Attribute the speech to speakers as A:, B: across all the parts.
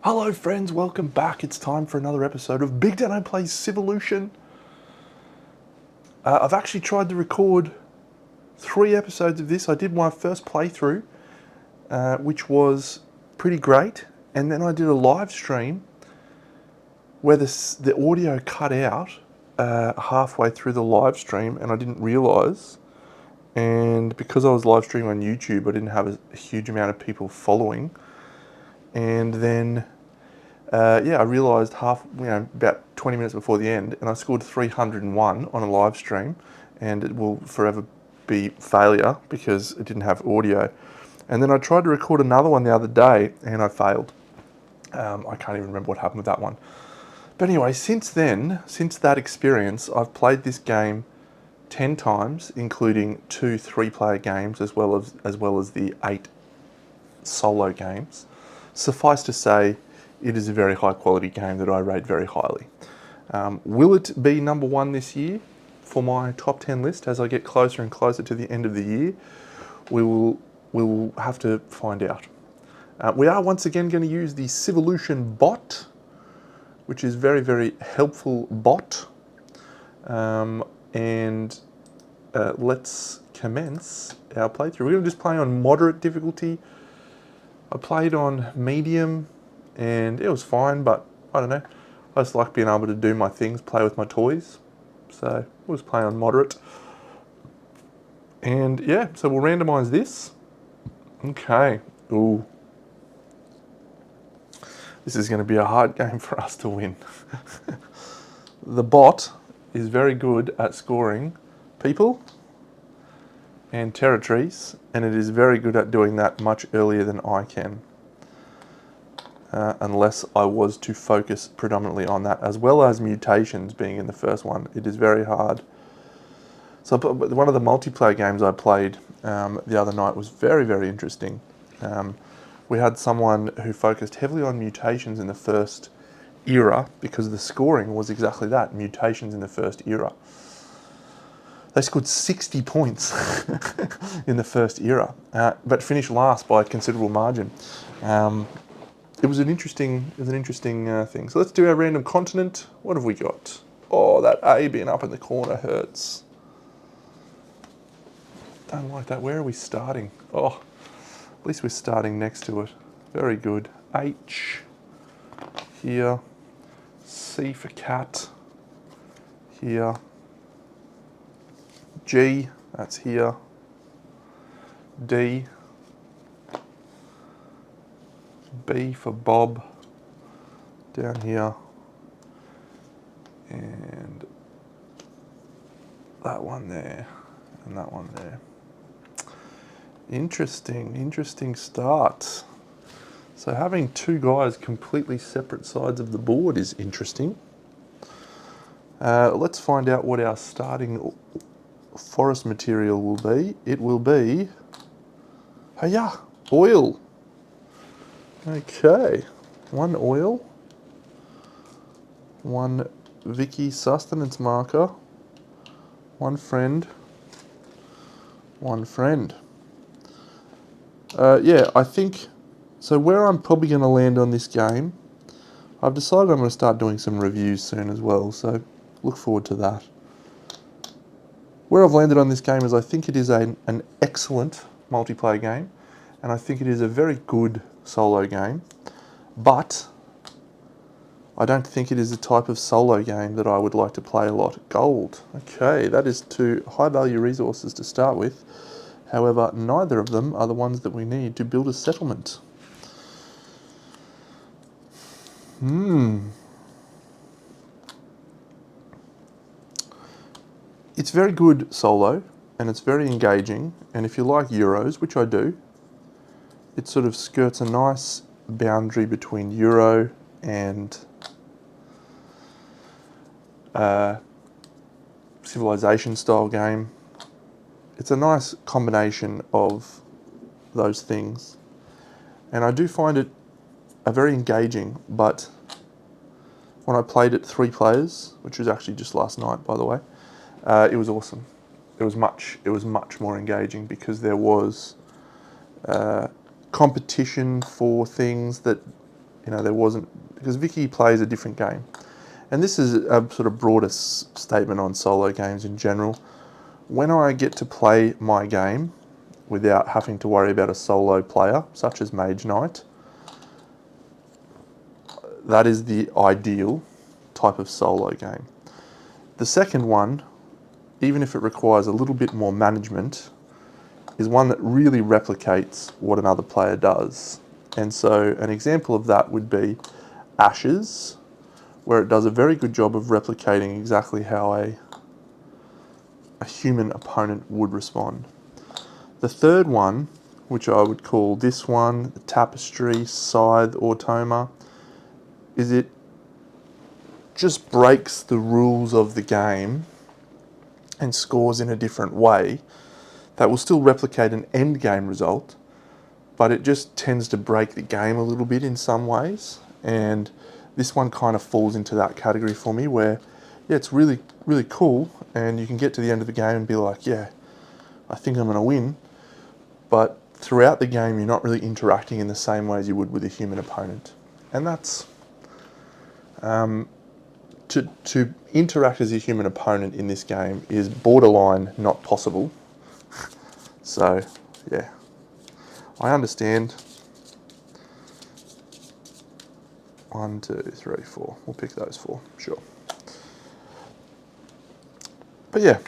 A: Hello friends, welcome back. It's time for another episode of BigDenoPlays Civolution. I've actually tried to record 3 episodes of this. I did my first playthrough, which was pretty great. And then I did a live stream where the audio cut out halfway through the live stream and I didn't realise. And because I was live streaming on YouTube, I didn't have a huge amount of people following. And then I realised about 20 minutes before the end, and I scored 301 on a live stream, and it will forever be failure because it didn't have audio. And then I tried to record another one the other day, and I failed. I can't even remember what happened with that one. But anyway, since that experience, I've played this game 10 times, including 2 3-player games, as well as the 8 solo games. Suffice to say, it is a very high quality game that I rate very highly. Will it be number 1 this year for my top 10 list as I get closer and closer to the end of the year? We will have to find out. We are once again going to use the Civolution bot, which is very, very helpful bot. Let's commence our playthrough. We're going to just play on moderate difficulty. I played on medium and it was fine, but I don't know. I just like being able to do my things, play with my toys. So we'll just play on moderate. And yeah, so we'll randomise this. Okay. Ooh. This is going to be a hard game for us to win. The bot is very good at scoring people and territories, and it is very good at doing that much earlier than I can. Unless I was to focus predominantly on that, as well as mutations being in the first one. It is very hard. So one of the multiplayer games I played the other night was very, very interesting. We had someone who focused heavily on mutations in the first era because the scoring was exactly that, mutations in the first era. They scored 60 points in the first era, but finished last by a considerable margin. It was an interesting thing. So let's do our random continent. What have we got? Oh, that A being up in the corner hurts. Don't like that. Where are we starting? Oh, at least we're starting next to it. Very good. H here. C for cat here. G, that's here. D. B for Bob, down here, and that one there, and that one there. Interesting start. So having 2 guys completely separate sides of the board is interesting. Let's find out what our starting forest material will be. It will be, hiya, oil. Okay, 1 oil, 1 Vicky sustenance marker, 1 friend, 1 friend. I think, so where I'm probably going to land on this game, I've decided I'm going to start doing some reviews soon as well, so look forward to that. Where I've landed on this game is I think it is an excellent multiplayer game, and I think it is a very good solo game, but I don't think it is the type of solo game that I would like to play a lot. Gold. Okay, that is 2 high value resources to start with. However, neither of them are the ones that we need to build a settlement. It's very good solo, and it's very engaging, and if you like Euros, which I do, it sort of skirts a nice boundary between Euro and Civilization style game. It's a nice combination of those things, and I do find it very engaging, but when I played it 3 players, which was actually just last night by the way, it was awesome. It was much more engaging because there was competition for things that You know, there wasn't, because Vicky plays a different game. And this is a sort of broader statement on solo games in general. When I get to play my game without having to worry about a solo player, such as Mage Knight, that is the ideal type of solo game. The second one, even if it requires a little bit more management, is one that really replicates what another player does. And so an example of that would be Ashes, where it does a very good job of replicating exactly how a human opponent would respond. The third one, which I would call this one, the Tapestry, Scythe, Automa, is it just breaks the rules of the game and scores in a different way that will still replicate an end game result, but it just tends to break the game a little bit in some ways. And this one kind of falls into that category for me where, yeah, it's really, really cool and you can get to the end of the game and be like, yeah, I think I'm going to win. But throughout the game, you're not really interacting in the same way as you would with a human opponent. And that's, to interact as a human opponent in this game is borderline not possible. So, yeah, I understand. 1, 2, 3, 4. We'll pick those 4, sure. But yeah.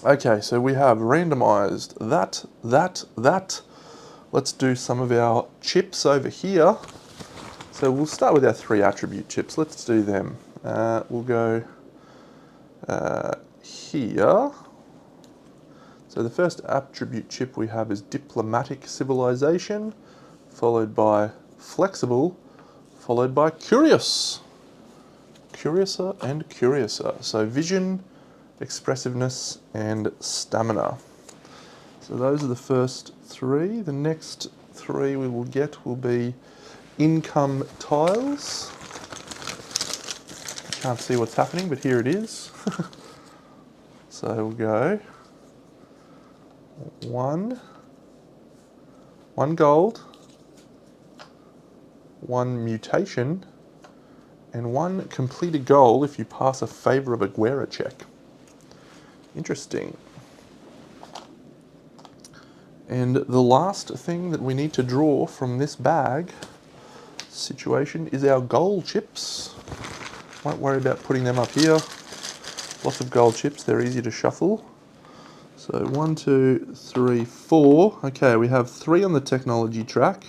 A: Okay, so we have randomized that. Let's do some of our chips over here. So we'll start with our 3 attribute chips. Let's do them. We'll go here. So the first attribute chip we have is Diplomatic Civilization, followed by Flexible, followed by Curious. Curiouser and Curiouser. So Vision, Expressiveness, and Stamina. So those are the first 3. The next 3 we will get will be Income Tiles. Can't see what's happening, but here it is. So we'll go 1 gold, 1 mutation, and 1 complete a goal if you pass a Favour of Aguera check. Interesting. And the last thing that we need to draw from this bag situation is our gold chips. Won't worry about putting them up here. Lots of gold chips, they're easy to shuffle. So 1, 2, 3, 4. Okay, we have 3 on the technology track,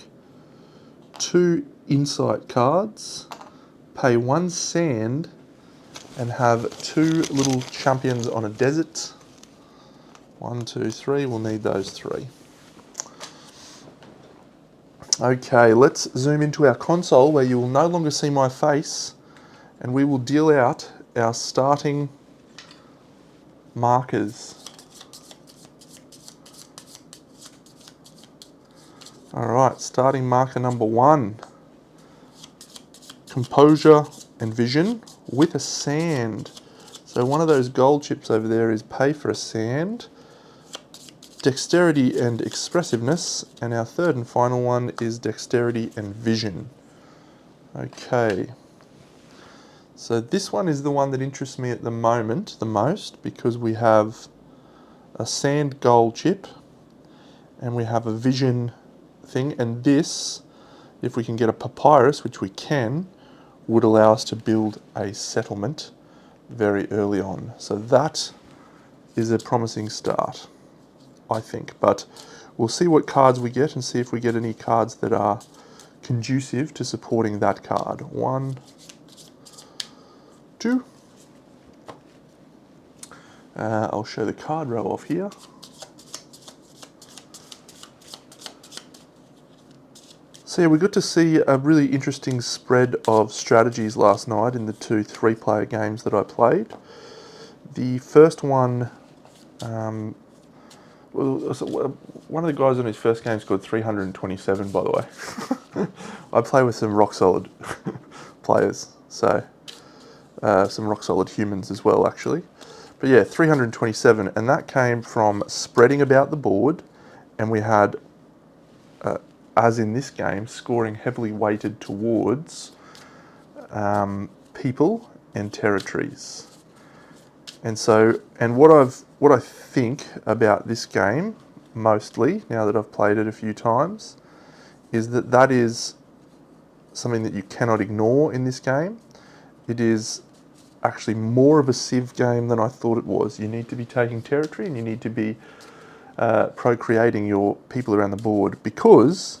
A: 2 insight cards, pay 1 sand, and have 2 little champions on a desert. 1, 2, 3, we'll need those 3. Okay, let's zoom into our console where you will no longer see my face and we will deal out our starting markers. Alright, starting marker number 1. Composure and Vision with a sand. So one of those gold chips over there is pay for a sand. Dexterity and Expressiveness, and our third and final one is Dexterity and Vision. Okay, so this one is the one that interests me at the moment the most because we have a sand gold chip and we have a vision thing, and this, if we can get a papyrus, which we can, would allow us to build a settlement very early on. So that is a promising start, I think, but we'll see what cards we get and see if we get any cards that are conducive to supporting that card. 1, 2. I'll show the card row off here. So yeah, we got to see a really interesting spread of strategies last night in the 2 3-player games that I played. The first one, one of the guys on his first game scored 327, by the way. I play with some rock solid players, so some rock solid humans as well, actually. But yeah, 327, and that came from spreading about the board, and we had as in this game, scoring heavily weighted towards people and territories. And so, and what I think about this game, mostly, now that I've played it a few times, is that that is something that you cannot ignore in this game. It is actually more of a Civ game than I thought it was. You need to be taking territory and you need to be procreating your people around the board, because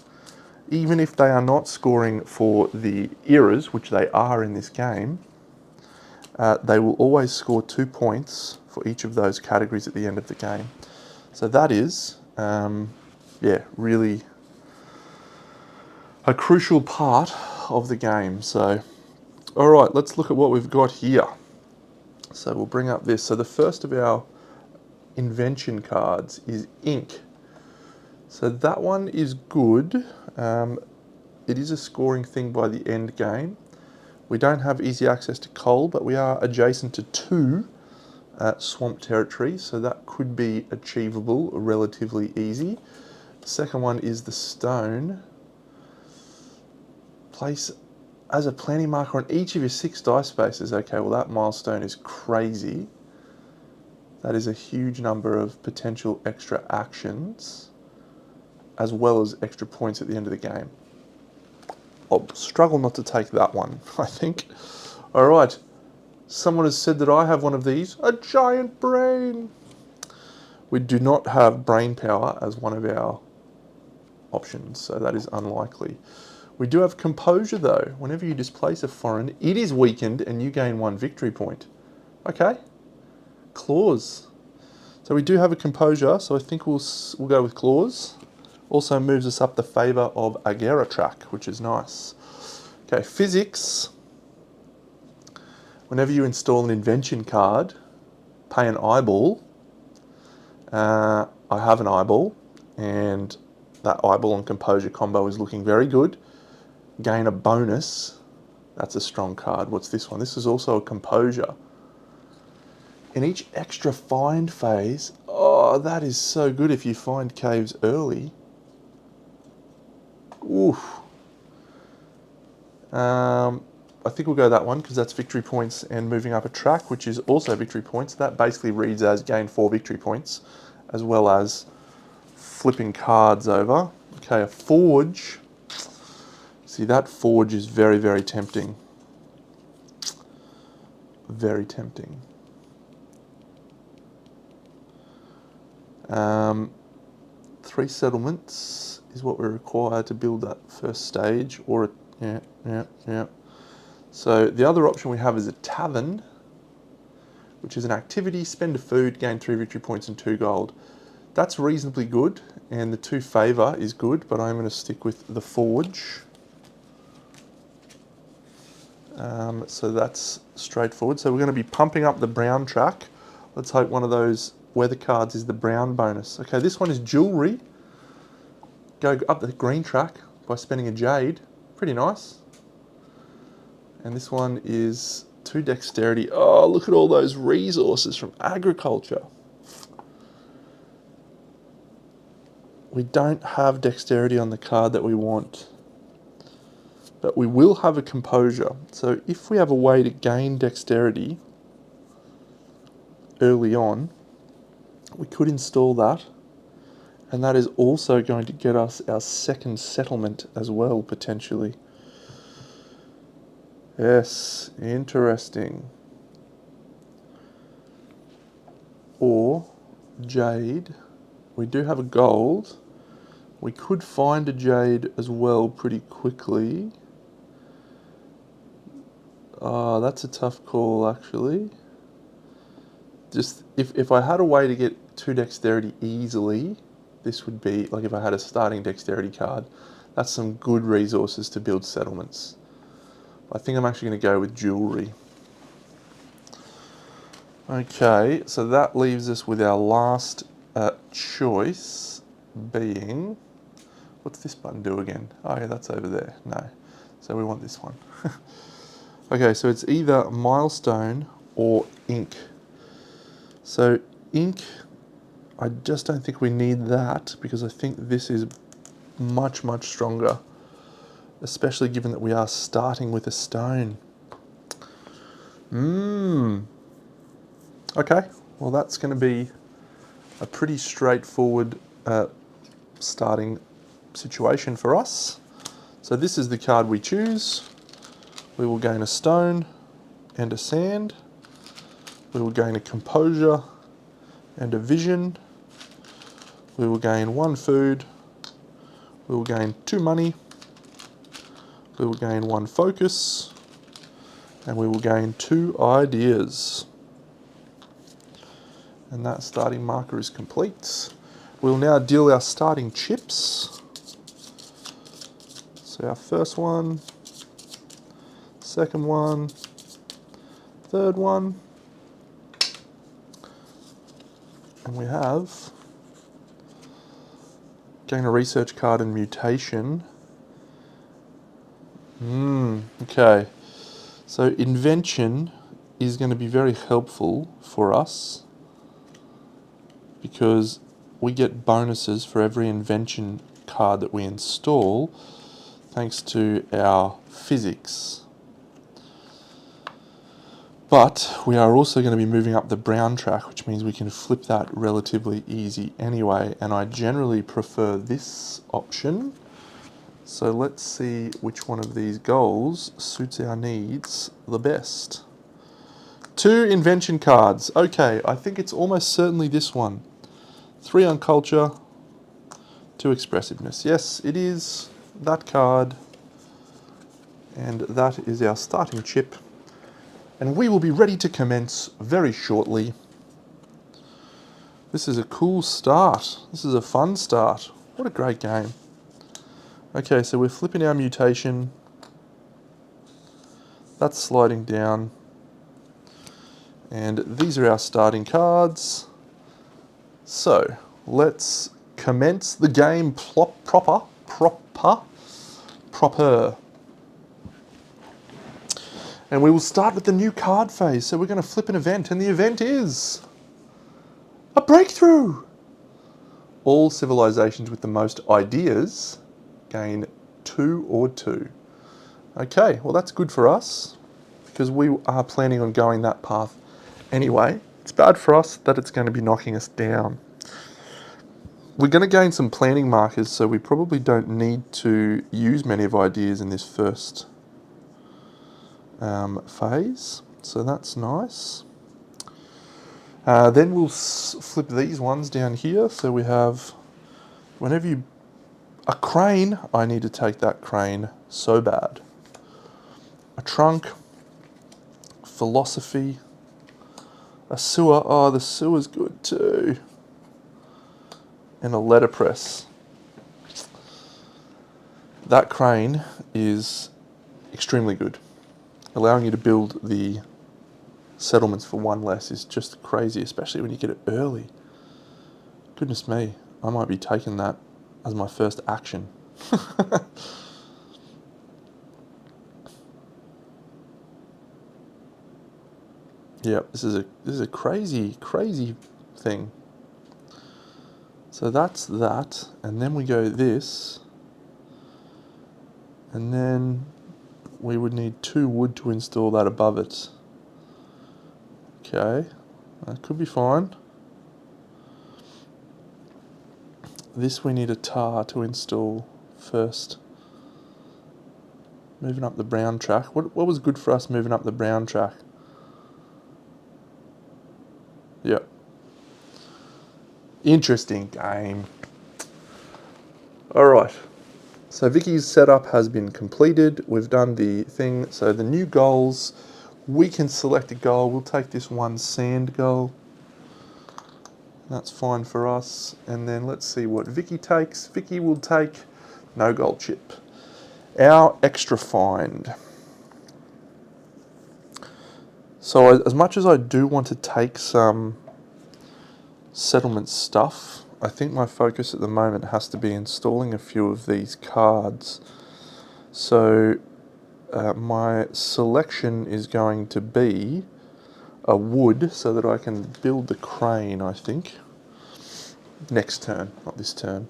A: even if they are not scoring for the eras, which they are in this game, they will always score 2 points for each of those categories at the end of the game. So that is, yeah, really a crucial part of the game. So, all right, let's look at what we've got here. So we'll bring up this. So the first of our invention cards is ink. So that one is good. It is a scoring thing by the end game. We don't have easy access to coal, but we are adjacent to 2 swamp territories, so that could be achievable relatively easy. The second one is the stone. Place as a planning marker on each of your 6 dice spaces. Okay, well that milestone is crazy. That is a huge number of potential extra actions, as well as extra points at the end of the game. I'll struggle not to take that one, I think. All right, someone has said that I have one of these, a giant brain. We do not have brain power as one of our options, so that is unlikely. We do have composure though. Whenever you displace a foreign, it is weakened and you gain 1 victory point. Okay. Claws. So we do have a composure, so I think we'll go with claws. Also moves us up the favour of Agera track, which is nice. Okay, physics. Whenever you install an invention card, pay an eyeball. I have an eyeball, and that eyeball and composure combo is looking very good. Gain a bonus. That's a strong card. What's this one? This is also a composure. In each extra find phase, oh, that is so good if you find caves early. Oof. I think we'll go that one because that's victory points and moving up a track, which is also victory points. That basically reads as gain 4 victory points, as well as flipping cards over. Okay, a forge. See, that forge is very, very tempting. Very tempting. 3 settlements is what we're required to build that first stage, or yeah. So the other option we have is a tavern, which is an activity, spend a food, gain 3 victory points and 2 gold. That's reasonably good, and the 2 favour is good, but I'm going to stick with the forge. So that's straightforward. So we're going to be pumping up the brown track. Let's hope one of those weather cards is the brown bonus. Okay, this one is jewellery. Go up the green track by spending a jade. Pretty nice. And this one is 2 dexterity. Oh, look at all those resources from agriculture. We don't have dexterity on the card that we want, but we will have a composure. So if we have a way to gain dexterity early on, we could install that, and that is also going to get us our second settlement as well, potentially. Yes, interesting. Or jade. We do have a gold. We could find a jade as well pretty quickly. That's a tough call, actually. Just if I had a way to get 2 dexterity easily, this would be, like if I had a starting dexterity card, that's some good resources to build settlements. I think I'm actually going to go with jewellery. Okay, so that leaves us with our last choice being, what's this button do again? Oh yeah, that's over there. No, so we want this one. Okay, so it's either milestone or ink. So ink, I just don't think we need that because I think this is much, much stronger, especially given that we are starting with a stone. Okay, well that's going to be a pretty straightforward starting situation for us. So this is the card we choose. We will gain a stone and a sand. We will gain a composure and a vision. We will gain 1 food. We will gain 2 money. We will gain 1 focus. And we will gain 2 ideas. And that starting marker is complete. We'll now deal our starting chips. So our first one, second one, third one. And we have gain a research card and mutation. Okay. So invention is going to be very helpful for us because we get bonuses for every invention card that we install thanks to our physics. But we are also going to be moving up the brown track, which means we can flip that relatively easy anyway, and I generally prefer this option. So let's see which one of these goals suits our needs the best. 2 invention cards. Okay, I think it's almost certainly this one. 3 on culture, 2 expressiveness. Yes, it is that card. And that is our starting chip. And we will be ready to commence very shortly. This is a cool start. This is a fun start. What a great game. Okay, so we're flipping our mutation. That's sliding down. And these are our starting cards. So, let's commence the game proper. And we will start with the new card phase. So we're going to flip an event, and the event is a breakthrough. All civilizations with the most ideas gain 2 or 2. Okay, well that's good for us because we are planning on going that path anyway. It's bad for us that it's going to be knocking us down. We're going to gain some planning markers, so we probably don't need to use many of ideas in this first phase. So that's nice. Then we'll flip these ones down here. So we have, whenever you, a crane, I need to take that crane so bad. A trunk, philosophy, a sewer, oh the sewer's good too. And a letterpress. That crane is extremely good. Allowing you to build the settlements for 1 less is just crazy, especially when you get it early. Goodness me, I might be taking that as my first action. Yep, this is a crazy thing. So that's that, and then we go this, and then we would need 2 wood to install that above it. Okay, that could be fine. This we need a tar to install first. Moving up the brown track. What was good for us moving up the brown track? Yep. Interesting game. Alright. So Vicky's setup has been completed. We've done the thing. So the new goals, we can select a goal. We'll take this 1 sand goal. That's fine for us. And then let's see what Vicky takes. Vicky will take no gold chip. Our extra find. So as much as I do want to take some settlement stuff, I think my focus at the moment has to be installing a few of these cards. So my selection is going to be a wood so that I can build the crane, I think. Next turn, not this turn.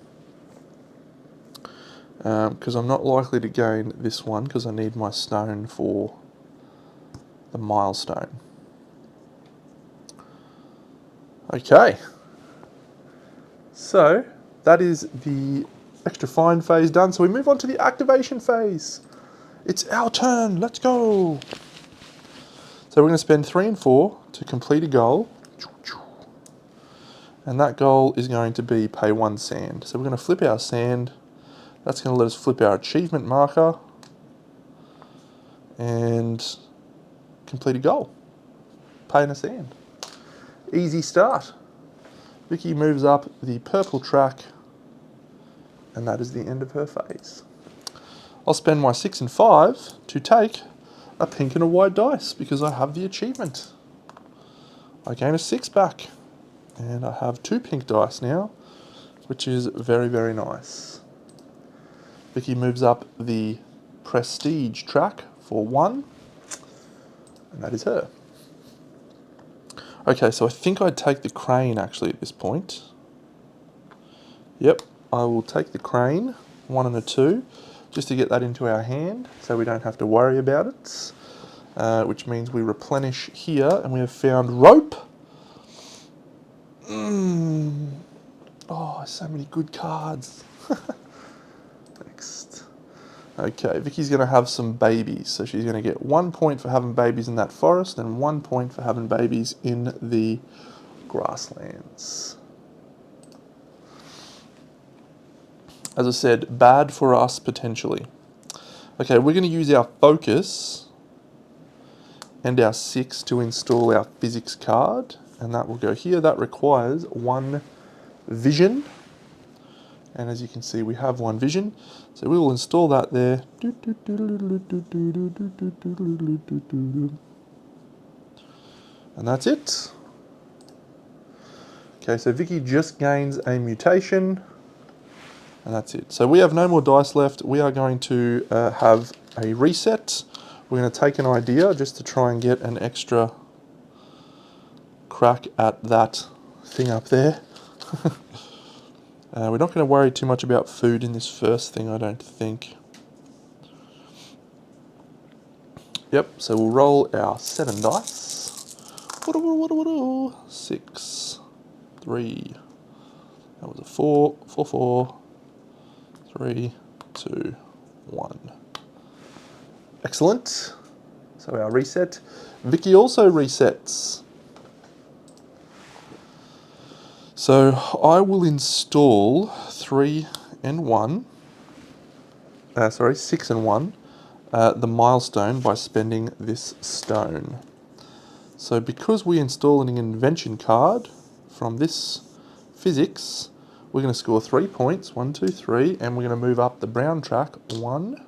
A: because I'm not likely to gain this one because I need my stone for the milestone. Okay, so that is the extra fine phase done. So we move on to the activation phase. It's our turn, let's go. So we're going to spend 3 and 4 to complete a goal. And that goal is going to be pay 1 sand. So we're going to flip our sand. That's going to let us flip our achievement marker and complete a goal. Paying a sand. Easy start. Vicky moves up the purple track, and that is the end of her phase. I'll spend my 6 and 5 to take a pink and a white dice because I have the achievement. I gain a 6 back, and I have 2 pink dice now, which is very, very nice. Vicky moves up the prestige track for 1, and that is her. Okay, so I think I'd take the crane actually at this point. Yep, I will take the crane, 1 and a 2, just to get that into our hand so we don't have to worry about it. Which means we replenish here, and we have found rope. Oh, so many good cards. Next. Okay, Vicky's going to have some babies. So she's going to get 1 point for having babies in that forest and 1 point for having babies in the grasslands. As I said, bad for us potentially. Okay, we're going to use our focus and our 6 to install our physics card. And that will go here. That requires 1 vision. And as you can see, we have 1 vision. So we will install that there. And that's it. Okay, so Vicky just gains a mutation. And that's it. So we have no more dice left. We are going to have a reset. We're going to take an idea just to try and get an extra crack at that thing up there. We're not going to worry too much about food in this first thing, I don't think. Yep, so we'll roll our 7 dice. 6, 3. That was a 4, 4, 4, 3, 2, 1. Excellent. So our reset. Vicky also resets. So I will install 6 and 1, the milestone by spending this stone. So because we install an invention card from this physics, we're going to score 3 points, 1, 2, 3, and we're going to move up the brown track 1,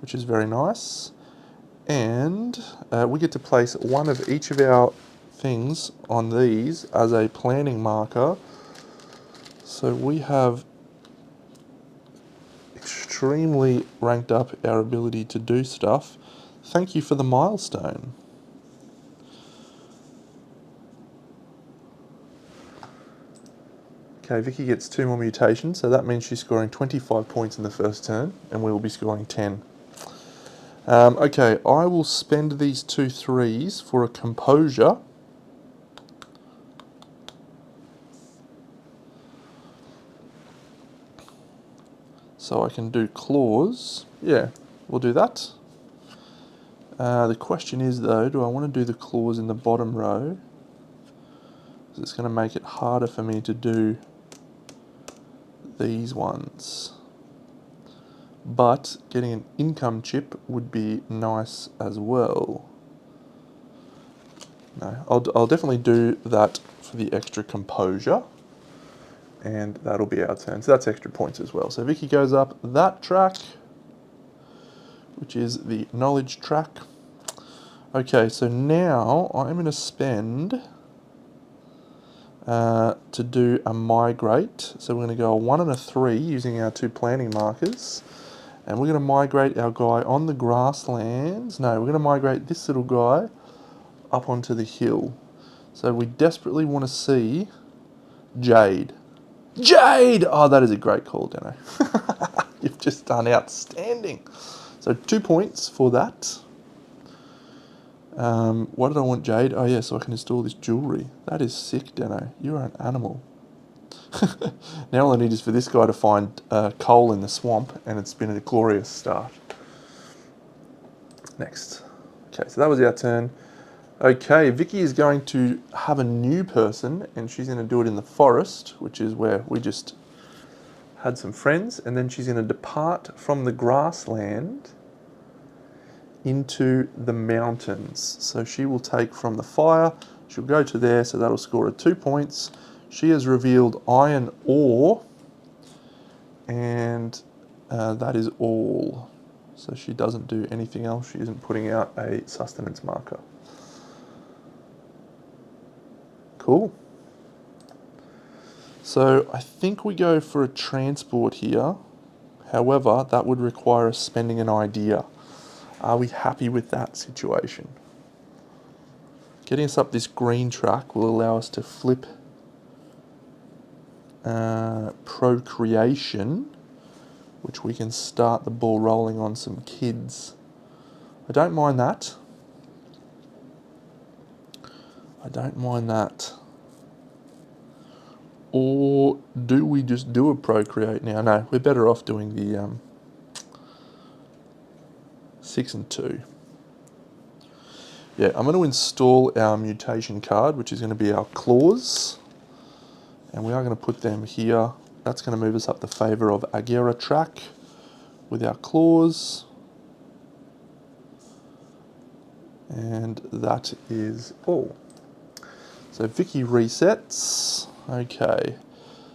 A: which is very nice. And we get to place 1 of each of our things on these as a planning marker. So we have extremely ranked up our ability to do stuff. Thank you for the milestone. Okay, Vicky gets 2 more mutations, so that means she's scoring 25 points in the first turn, and we will be scoring 10. Okay, I will spend these 2 3s for a composure. So I can do claws. Yeah, we'll do that. The question is though, do I want to do the claws in the bottom row? Because it's going to make it harder for me to do these ones. But getting an income chip would be nice as well. No, I'll definitely do that for the extra composure. And that'll be our turn. So that's extra points as well. So Vicky goes up that track, which is the knowledge track. Okay, so now I'm going to spend to do a migrate. So we're going to go a 1 and a 3 using our 2 planning markers. And we're going to migrate our guy on the grasslands. No, we're going to migrate this little guy up onto the hill. So we desperately want to see Jade. Jade! Oh, that is a great call, Deno. You've just done outstanding. So 2 points for that. What did I want, Jade? Oh yeah, so I can install this jewellery. That is sick, Deno. You are an animal. Now all I need is for this guy to find coal in the swamp, and it's been a glorious start. Next. Okay, so that was our turn. Okay, Vicky is going to have a new person, and she's going to do it in the forest, which is where we just had some friends, and then she's going to depart from the grassland into the mountains. So she will take from the fire, she'll go to there, so that'll score her 2 points. She has revealed iron ore, and that is all. So she doesn't do anything else. She isn't putting out a sustenance marker. Cool. So I think we go for a transport here. However, that would require us spending an idea. Are we happy with that situation? Getting us up this green track will allow us to flip procreation, which we can start the ball rolling on some kids. I don't mind that. I don't mind that. Or do we just do a procreate now? No, we're better off doing the 6 and 2. Yeah, I'm going to install our mutation card, which is going to be our claws. And we are going to put them here. That's going to move us up the favour of Agera track with our claws. And that is all. So Vicky resets. Okay.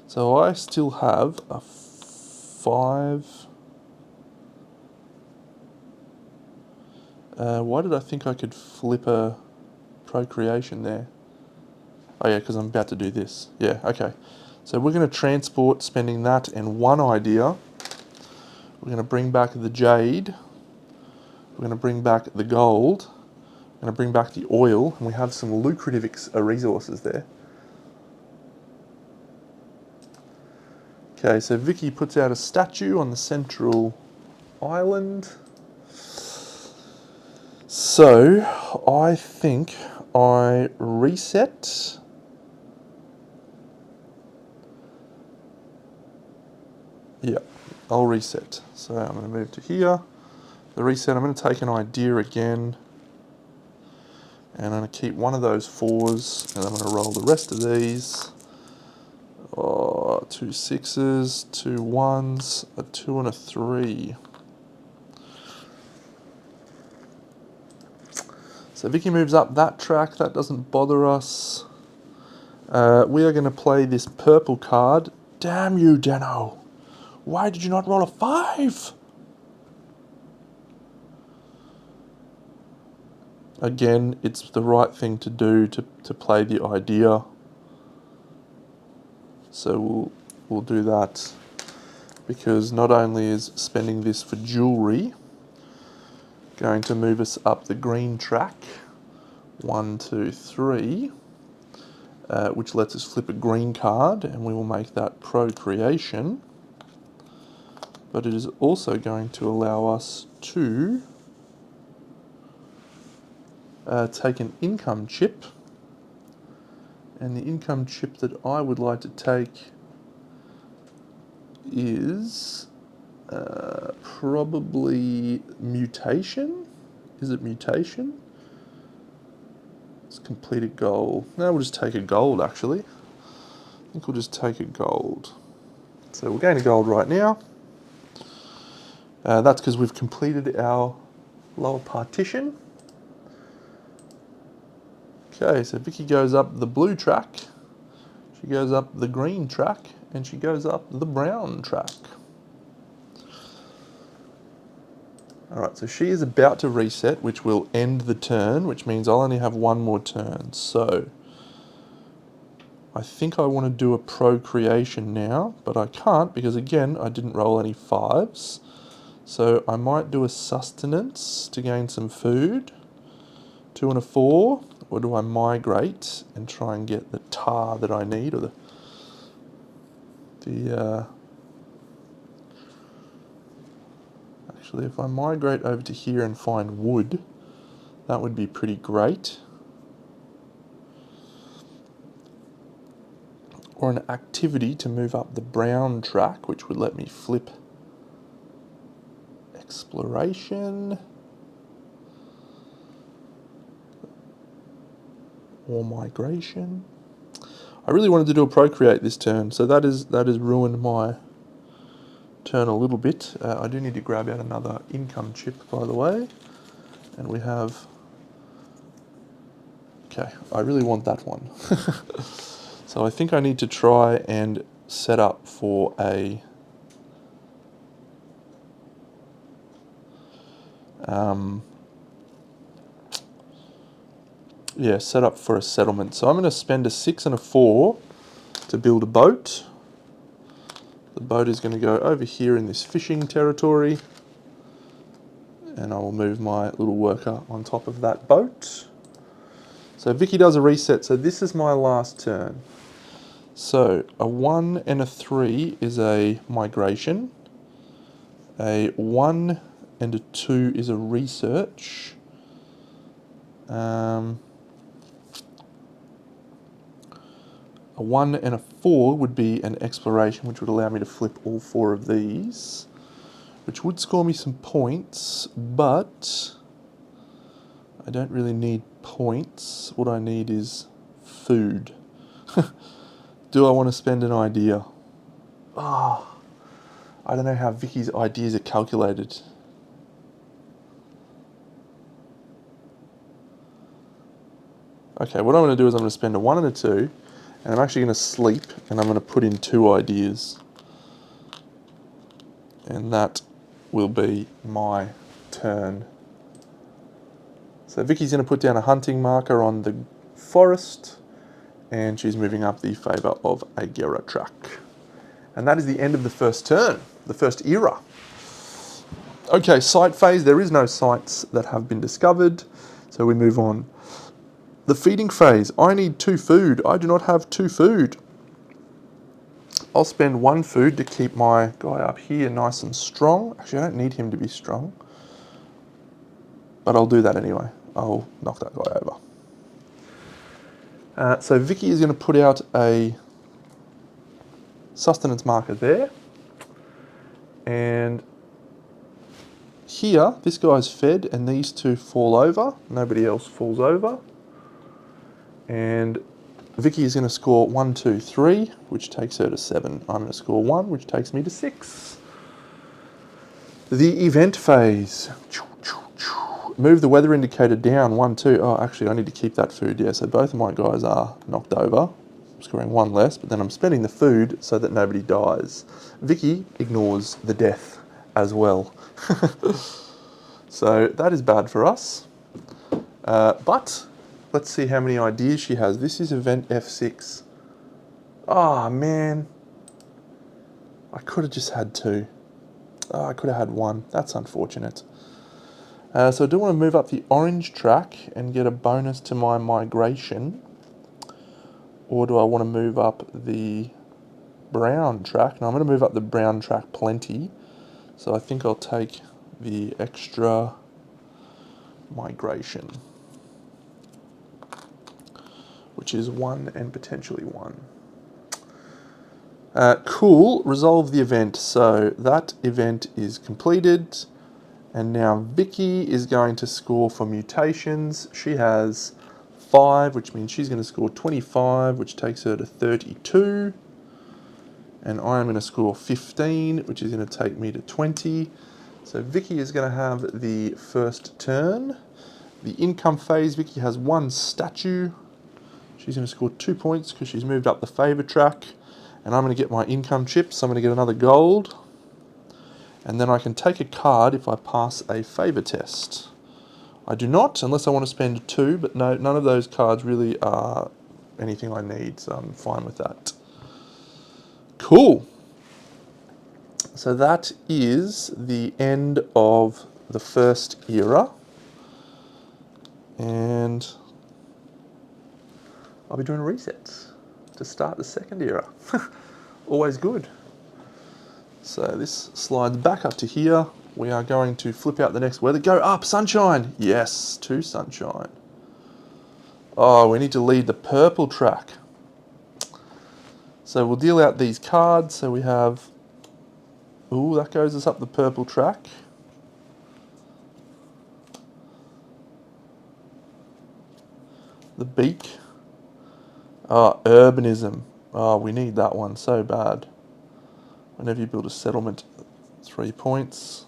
A: So I still have a 5. Why did I think I could flip a procreation there? Oh yeah, because I'm about to do this. Yeah, okay. So we're going to transport, spending that and 1 idea. We're going to bring back the jade. We're going to bring back the gold. We're going to bring back the oil. And we have some lucrative resources there. Okay, so Vicky puts out a statue on the central island. So I think I reset. Yeah, I'll reset. So I'm going to move to here. The reset, I'm going to take an idea again. And I'm going to keep one of those 4s, and I'm going to roll the rest of these. 2 6s, 2 1s, a 2 and a 3. So Vicky moves up that track, that doesn't bother us. We are going to play this purple card. Damn you, Deno! Why did you not roll a 5? Again, it's the right thing to do to play the idea. So we'll do that, because not only is spending this for jewellery going to move us up the green track, 1, 2, 3, which lets us flip a green card, and we will make that procreation. But it is also going to allow us to take an income chip, and the income chip that I would like to take is probably mutation. Is it mutation? It's completed goal. No, we'll just take a gold actually. I think we'll just take a gold. So we're going to gold right now. That's because we've completed our lower partition. Okay, so Vicky goes up the blue track, she goes up the green track, and she goes up the brown track. Alright, so she is about to reset, which will end the turn, which means I'll only have 1 more turn. So I think I want to do a procreation now, but I can't because again I didn't roll any 5s. So I might do a sustenance to gain some food. 2 and a 4. Or do I migrate and try and get the tar that I need, or Actually, if I migrate over to here and find wood, that would be pretty great. Or an activity to move up the brown track, which would let me flip exploration or migration. I really wanted to do a procreate this turn, so that has ruined my turn a little bit. I do need to grab out another income chip, by the way, and we have. Okay, I really want that one. So I think I need to try and set up for a set up for a settlement. So I'm going to spend a 6 and a 4 to build a boat. The boat is going to go over here in this fishing territory, and I will move my little worker on top of that boat. So Vicky does a reset, so this is my last turn. So a 1 and a 3 is a migration. A 1 and a 2 is a research. A 1 and a 4 would be an exploration, which would allow me to flip all 4 of these, which would score me some points, but I don't really need points. What I need is food. Do I want to spend an idea? I don't know how Vicky's ideas are calculated. Okay, what I'm going to do is I'm going to spend a 1 and a 2, and I'm actually going to sleep, and I'm going to put in 2 ideas. And that will be my turn. So Vicky's going to put down a hunting marker on the forest, and she's moving up the favour of a Gera track. And that is the end of the first turn, the first era. Okay, site phase. There is no sites that have been discovered, so we move on. The feeding phase. I need 2 food. I do not have 2 food. I'll spend 1 food to keep my guy up here nice and strong. Actually, I don't need him to be strong, but I'll do that anyway. I'll knock that guy over. So Vicky is going to put out a sustenance marker there. And here, this guy's fed and these 2 fall over. Nobody else falls over. And Vicky is going to score 1, 2, 3, which takes her to 7. I'm going to score 1, which takes me to 6. The event phase. Move the weather indicator down, 1, 2. Oh, actually, I need to keep that food, yeah. So both of my guys are knocked over. I'm scoring 1 less, but then I'm spending the food so that nobody dies. Vicky ignores the death as well. So that is bad for us. But let's see how many ideas she has. This is event F6. Oh, man. I could have just had 2. Oh, I could have had 1. That's unfortunate. So I do want to move up the orange track and get a bonus to my migration. Or do I want to move up the brown track? No, I'm going to move up the brown track plenty. So I think I'll take the extra migration, which is 1 and potentially 1. Cool, resolve the event. So that event is completed. And now Vicky is going to score for mutations. She has 5, which means she's going to score 25, which takes her to 32. And I am going to score 15, which is going to take me to 20. So Vicky is going to have the first turn. The income phase, Vicky has 1 statue. She's going to score 2 points because she's moved up the favour track. And I'm going to get my income chips. I'm going to get another gold. And then I can take a card if I pass a favour test. I do not, unless I want to spend 2, but no, none of those cards really are anything I need, so I'm fine with that. Cool. So that is the end of the first era. And I'll be doing resets to start the second era. Always good. So this slides back up to here. we are going to flip out the next weather. Go up, sunshine. Yes, 2 sunshine. Oh, we need to lead the purple track. So we'll deal out these cards. So we have, ooh, that goes us up the purple track. The beak. Oh, urbanism. Oh, we need that one so bad. Whenever you build a settlement, 3 points.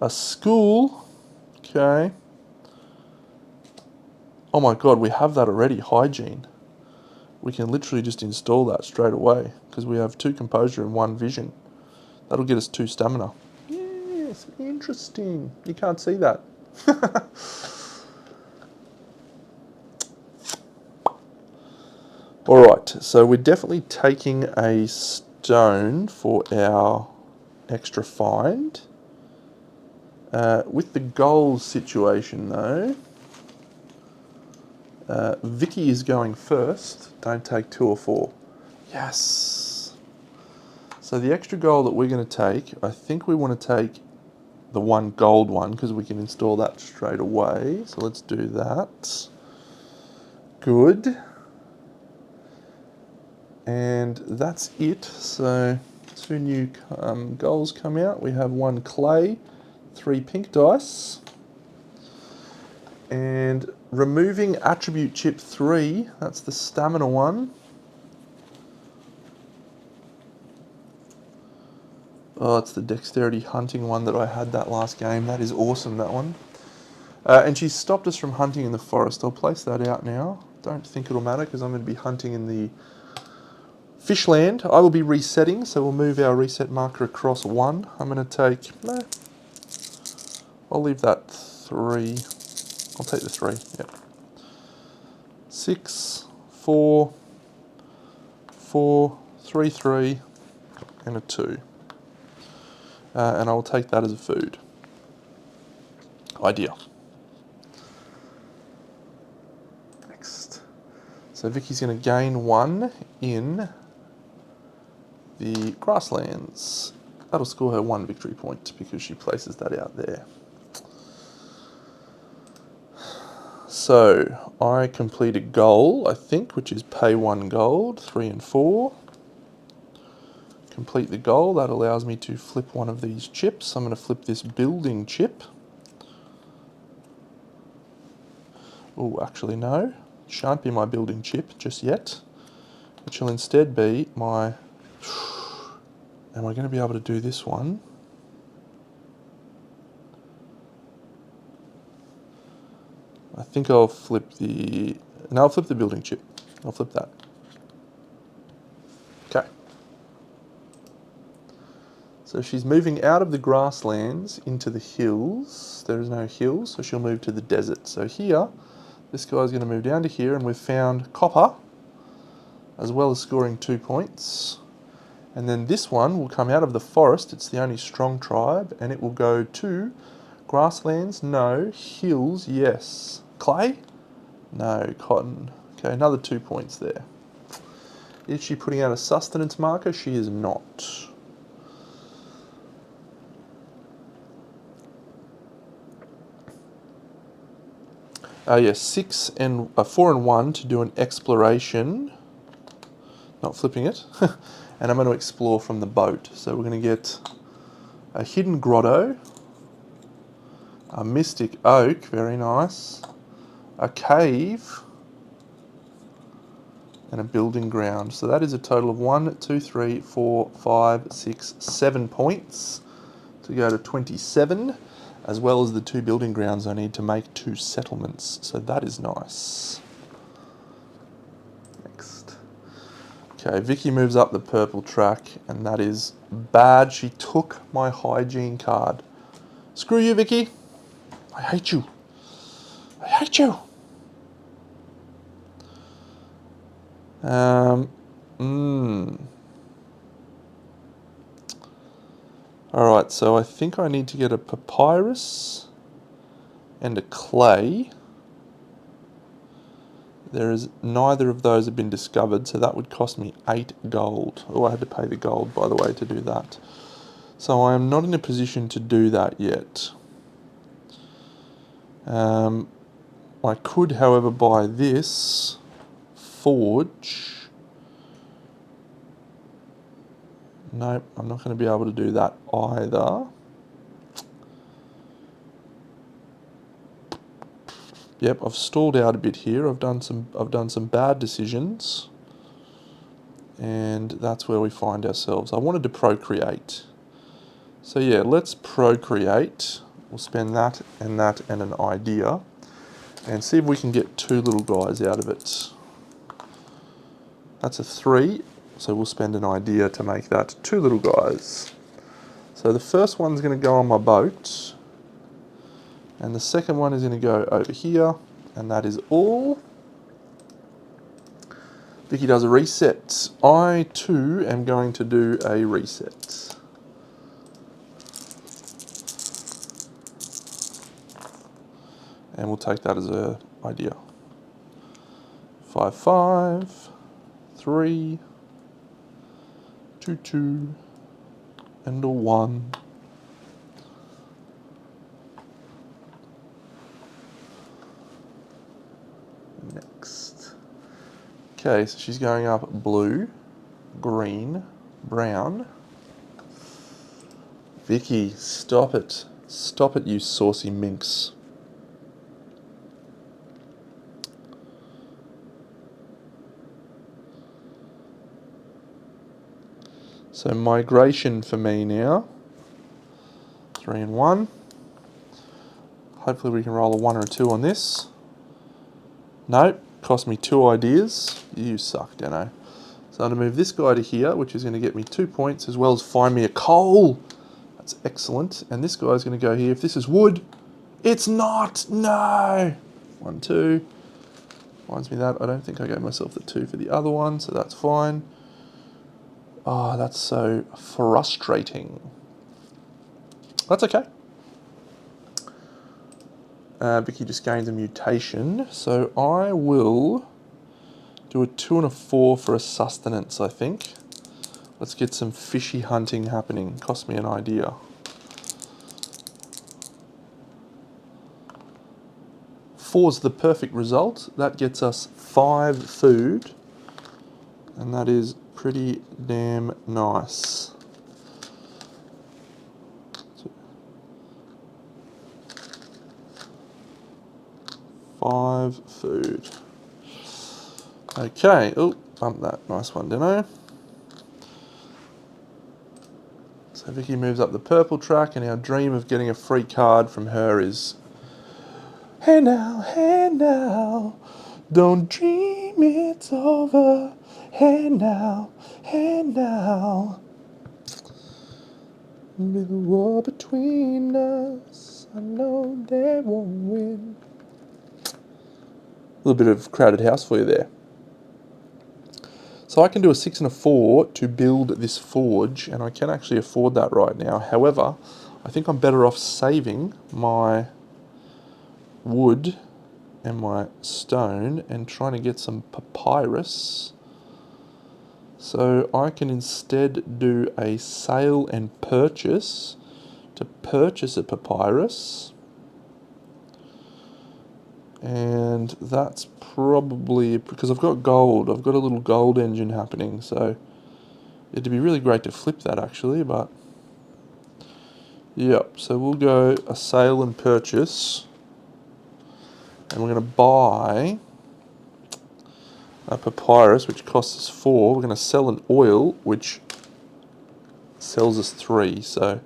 A: A school. Okay. Oh my god, we have that already. Hygiene. We can literally just install that straight away because we have 2 composure and 1 vision. That'll get us 2 stamina. Yes, interesting. You can't see that. Alright, so we're definitely taking a stone for our extra find. With the goals situation though, Vicky is going first. Don't take 2 or 4. Yes. So the extra goal that we're going to take, I think we want to take the 1 gold one because we can install that straight away. So let's do that. Good. And that's it. So 2 new goals come out. We have 1 clay, 3 pink dice. And removing attribute chip 3, that's the stamina one. Oh, it's the dexterity hunting one that I had that last game. That is awesome, that one. And she stopped us from hunting in the forest. I'll place that out now. Don't think it'll matter because I'm going to be hunting in the Fishland. I will be resetting, so we'll move our reset marker across 1. I'm going to take, I'll leave that 3. I'll take the 3, yep. 6, 4, 4, 3, 3, and a 2. And I'll take that as a food. Ideal. Next. So Vicky's going to gain 1 in the grasslands. That'll score her 1 victory point because she places that out there. So I complete a goal, I think, which is pay 1 gold, 3 and 4. Complete the goal. That allows me to flip one of these chips. I'm going to flip this building chip. Oh, actually no. Shan't be my building chip just yet. It shall instead be my... Am I going to be able to do this one? I think I'll flip the... No, I'll flip the building chip. I'll flip that. Okay. So she's moving out of the grasslands into the hills. There is no hills, so she'll move to the desert. So here, this guy's going to move down to here, and we've found copper, as well as scoring 2 points. And then this one will come out of the forest. It's the only strong tribe, and it will go to grasslands. No. Hills, yes. Clay? No. Cotton. Okay, another 2 points there. Is she putting out a sustenance marker? She is not. Yes, 4 and 1 to do an exploration. Not flipping it. And I'm going to explore from the boat. So we're going to get a hidden grotto, a mystic oak, very nice, a cave, and a building ground. So that is a total of 1, 2, 3, 4, 5, 6, 7 points to go to 27, as well as the 2 building grounds I need to make 2 settlements. So that is nice. Next. Okay, Vicky moves up the purple track, and that is bad. She took my hygiene card. Screw you, Vicky. I hate you. I hate you. Alright, so I think I need to get a papyrus and a clay. Neither of those have been discovered, so that would cost me 8 gold. Oh, I had to pay the gold, by the way, to do that. So I am not in a position to do that yet. I could, however, buy this forge. Nope, I'm not going to be able to do that either. Yep, I've stalled out a bit here. I've done some bad decisions, and that's where we find ourselves. I wanted to procreate. So yeah, let's procreate. We'll spend that and an idea, and see if we can get 2 little guys out of it. That's a 3, so we'll spend an idea to make that 2 little guys. So the first one's going to go on my boat, and the second one is going to go over here, and that is all. Vicky does a reset. I too am going to do a reset. And we'll take that as an idea. 5, 5, 3, 2, 2, and a 1. Next. Okay, so she's going up blue, green, brown. Vicky, stop it. Stop it, you saucy minx. So migration for me now. 3 and 1. Hopefully we can roll a 1 or a 2 on this. Nope, cost me 2 ideas. You suck, Deno. So I'm going to move this guy to here, which is going to get me 2 points, as well as find me a coal. That's excellent. And this guy's going to go here. If this is wood, it's not. No. 1, 2. Reminds me that I don't think I gave myself the 2 for the other one, so that's fine. Oh, that's so frustrating. That's okay. Vicky just gained a mutation, so I will do a 2 and a 4 for a sustenance, I think. Let's get some fishy hunting happening. Cost me an idea. Four's the perfect result. That gets us 5 food, and that is pretty damn nice. Five food. Okay. Oh, bump that. Nice one, didn't I? So Vicky moves up the purple track, and our dream of getting a free card from her is, hey now, don't dream it's over. Hey now, with the war between us, I know they won't win. A little bit of Crowded House for you there. So I can do a 6 and a 4 to build this forge, and I can actually afford that right now. However, I think I'm better off saving my wood and my stone and trying to get some papyrus. So I can instead do a sale and purchase to purchase a papyrus. And that's probably because I've got gold. I've got a little gold engine happening, so it'd be really great to flip that actually, but yep, so we'll go a sale and purchase, and we're going to buy a papyrus, which costs us 4. We're going to sell an oil, which sells us 3, so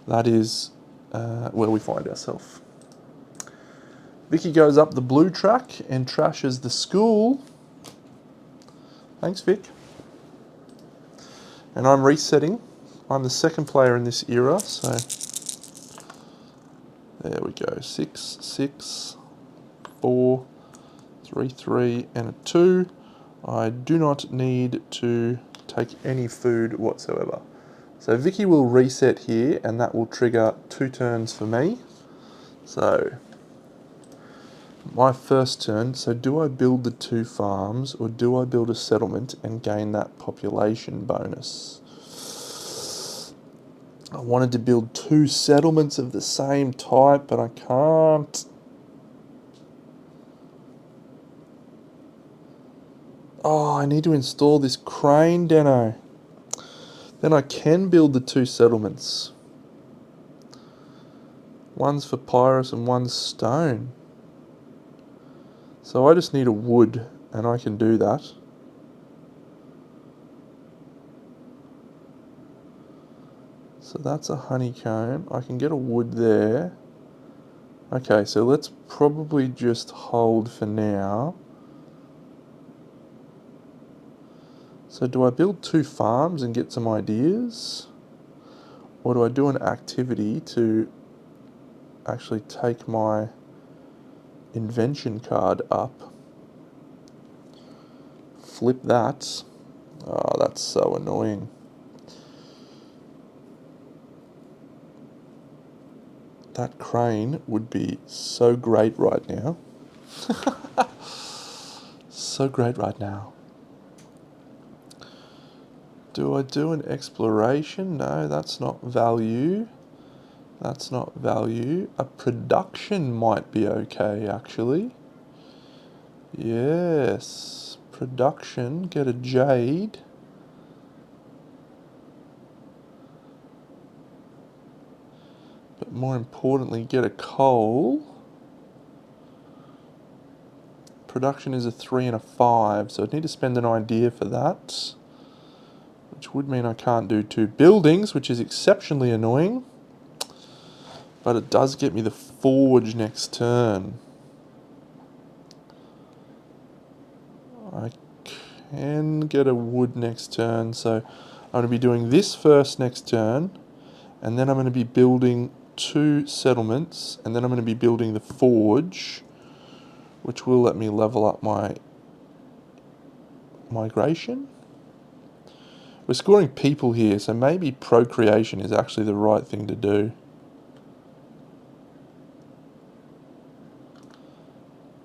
A: that is where we find ourselves. Vicky goes up the blue track and trashes the school. Thanks, Vic. And I'm resetting. I'm the second player in this era, so there we go. 6, 6, 4, 3, 3, and a 2. I do not need to take any food whatsoever. So Vicky will reset here, and that will trigger 2 turns for me. So my first turn, so do I build the 2 farms, or do I build a settlement and gain that population bonus? I wanted to build 2 settlements of the same type, but I can't. Oh, I need to install this crane, Deno. Then I can build the 2 settlements. One's for Pyrus and one's stone. So I just need a wood, and I can do that. So that's a honeycomb. I can get a wood there. Okay, so let's probably just hold for now. So do I build 2 farms and get some ideas? Or do I do an activity to actually take my invention card up? Flip that. Oh, that's so annoying. That crane would be so great right now. So great right now. Do I do an exploration? No, that's not value. That's not value. A production might be okay, actually. Yes. Production. Get a jade. But more importantly, get a coal. Production is a 3 and a 5, so I'd need to spend an idea for that. Which would mean I can't do 2 buildings, which is exceptionally annoying. But it does get me the forge next turn. I can get a wood next turn, so I'm going to be doing this first next turn, and then I'm going to be building 2 settlements, and then I'm going to be building the forge, which will let me level up my migration. We're scoring people here, so maybe procreation is actually the right thing to do.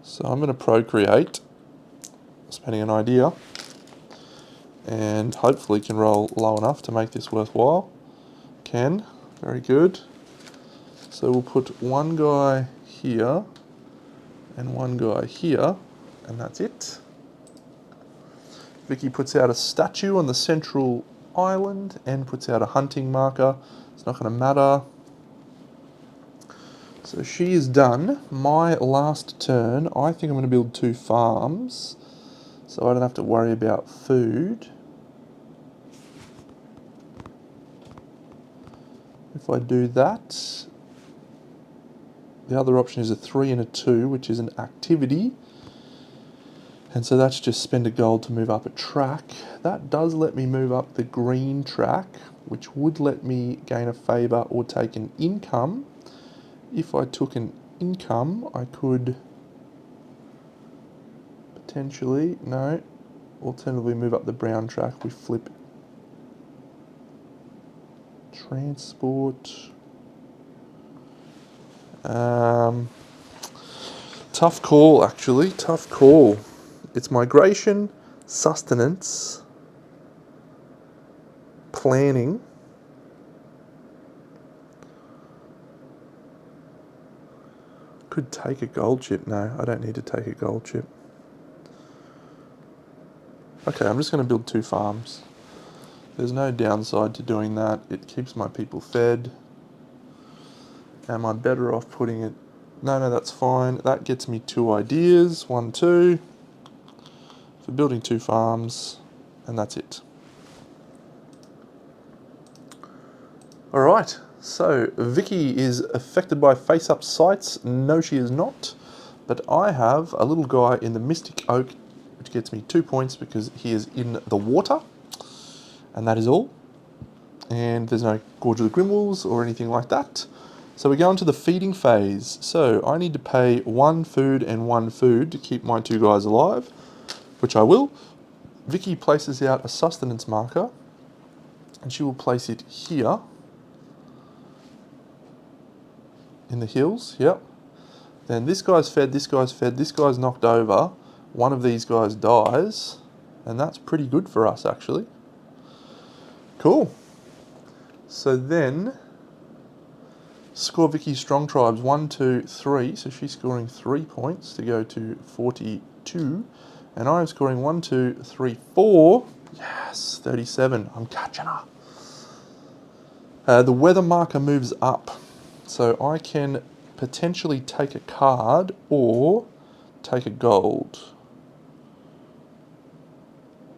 A: So I'm going to procreate, spending an idea, and hopefully can roll low enough to make this worthwhile. Can. Very good. So we'll put one guy here and one guy here, and that's it. Vicky puts out a statue on the central island and puts out a hunting marker. It's not going to matter. So she is done. My last turn, I think I'm going to build 2 farms, so I don't have to worry about food. If I do that, the other option is a 3 and a 2, which is an activity. And so that's just spend a gold to move up a track. That does let me move up the green track, which would let me gain a favour or take an income. If I took an income, I could potentially, no, alternatively move up the brown track. We flip transport. Tough call, actually, tough call. It's migration, sustenance, planning. Could take a gold chip. No, I don't need to take a gold chip. Okay, I'm just going to build 2 farms. There's no downside to doing that. It keeps my people fed. Am I better off putting it... No, that's fine. That gets me 2 ideas. 1, 2. For building 2 farms. And that's it. Alright, so Vicky is affected by face-up sights. No, she is not. But I have a little guy in the Mystic Oak, which gets me 2 points because he is in the water. And that is all. And there's no Gorge of the Grimwolves or anything like that. So we go into the feeding phase. So I need to pay 1 food and 1 food to keep my 2 guys alive, which I will. Vicky places out a sustenance marker, and she will place it here. In the hills, yep. Then this guy's fed, this guy's fed, this guy's knocked over. One of these guys dies, and that's pretty good for us, actually. Cool. So then Score Vicky's Strong Tribes 1, 2, 3. So she's scoring 3 points to go to 42. And I'm scoring 1, 2, 3, 4. Yes, 37. I'm catching her. The weather marker moves up. So I can potentially take a card or take a gold.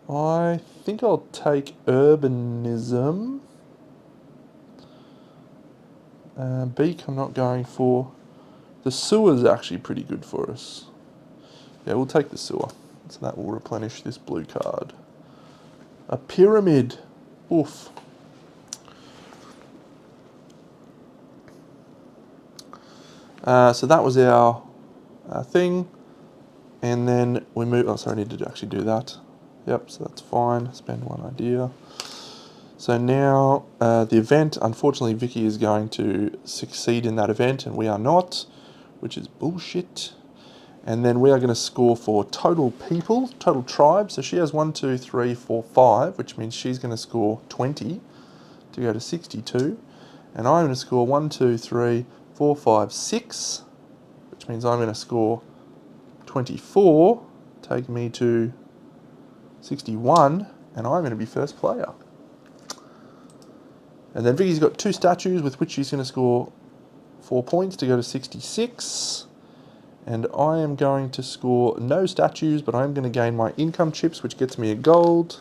A: I think I'll take urbanism. Beak I'm not going for. The sewer's actually pretty good for us. Yeah, we'll take the sewer. So that will replenish this blue card. A pyramid. Oof. So that was our thing. And then we move... Oh, sorry, I need to actually do that. Yep, so that's fine. Spend 1 idea. So now the event, unfortunately Vicky is going to succeed in that event and we are not, which is bullshit. And then we are going to score for total people, total tribes. So she has 1, 2, 3, 4, 5, which means she's going to score 20 to go to 62. And I'm going to score 1, 2, 3, 4, 5, 6, which means I'm going to score 24, take me to 61, and I'm going to be first player. And then Vicky's got 2 statues with which she's going to score 4 points to go to 66. And I am going to score no statues, but I'm going to gain my income chips, which gets me a gold.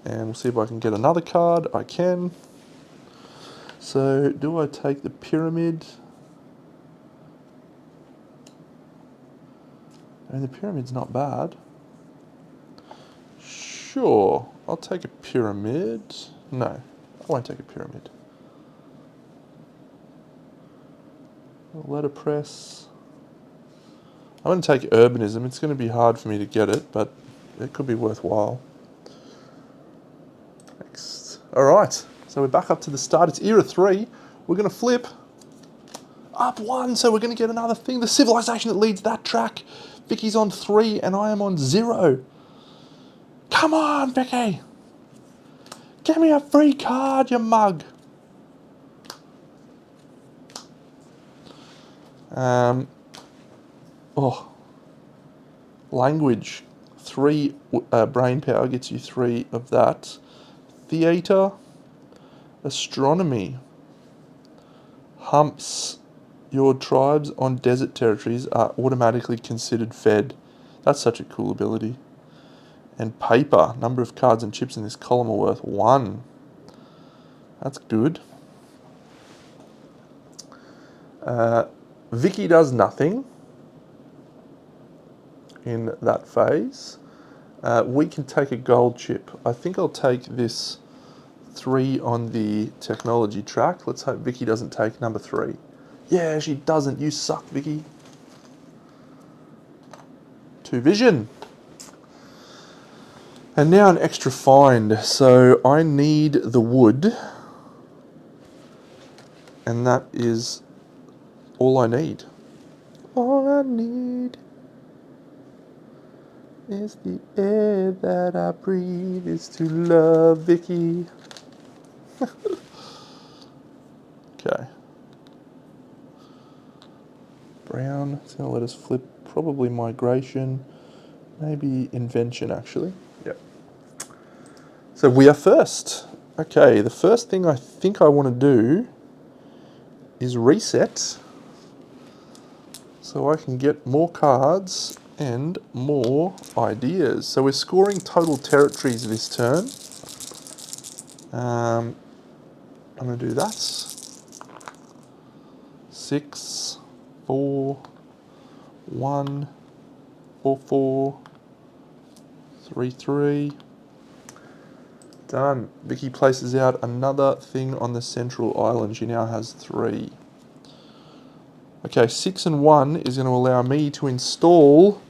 A: And we'll see if I can get another card. I can. So, do I take the pyramid? I mean, the pyramid's not bad. Sure, I'll take a pyramid. No, I won't take a pyramid. Letterpress. I'm going to take urbanism. It's going to be hard for me to get it, but it could be worthwhile. Next. Alright, so we're back up to the start. It's era 3. We're going to flip up 1, so we're going to get another thing. The civilization that leads that track. Vicky's on 3 and I am on 0. Come on, Vicky! Give me a free card, you mug! Language. 3 brain power gets you 3 of that. Theatre. Astronomy. Humps. Your tribes on desert territories are automatically considered fed. That's such a cool ability. And paper. Number of cards and chips in this column are worth 1. That's good. Vicky does nothing in that phase. We can take a gold chip. I think I'll take this 3 on the technology track. Let's hope Vicky doesn't take number 3. Yeah, she doesn't. You suck, Vicky. 2 vision. And now an extra find. So I need the wood. And that is all I need. All I need is the air that I breathe, is to love Vicky. Okay. Brown, it's going to let us flip probably migration, maybe invention actually. Yep. So we are first. Okay, the first thing I think I want to do is reset so I can get more cards and more ideas. So we're scoring total territories this turn. I'm going to do that. 6, 4, 1, 4, 4, 3, 3. Done. Vicky places out another thing on the central island. She now has 3. Okay, 6 and 1 is going to allow me to install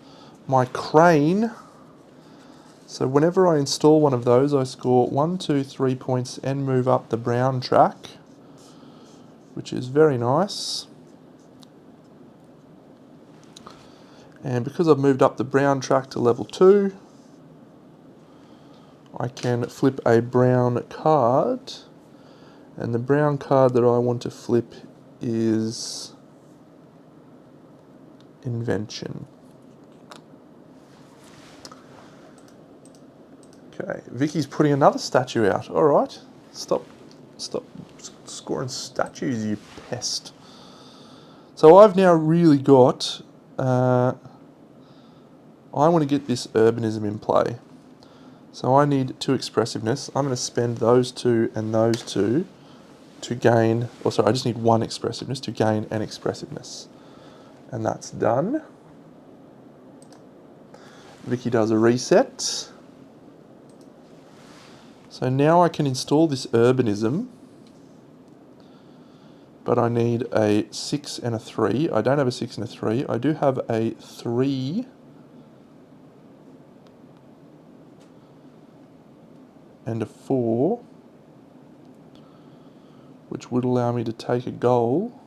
A: my crane. So whenever I install one of those, I score 1, 2, 3 points and move up the brown track, which is very nice. And because I've moved up the brown track to level 2, I can flip a brown card. And the brown card that I want to flip is invention. Okay, Vicky's putting another statue out. All right, stop scoring statues, you pest. So I've now really got, I want to get this urbanism in play. So I need 2 expressiveness. I'm going to spend those 2 and those 2 to gain, or sorry, I just need 1 expressiveness to gain an expressiveness. And that's done. Vicky does a reset. So now I can install this urbanism, but I need a 6 and a 3. I don't have a 6 and a 3. I do have a 3 and a 4, which would allow me to take a goal.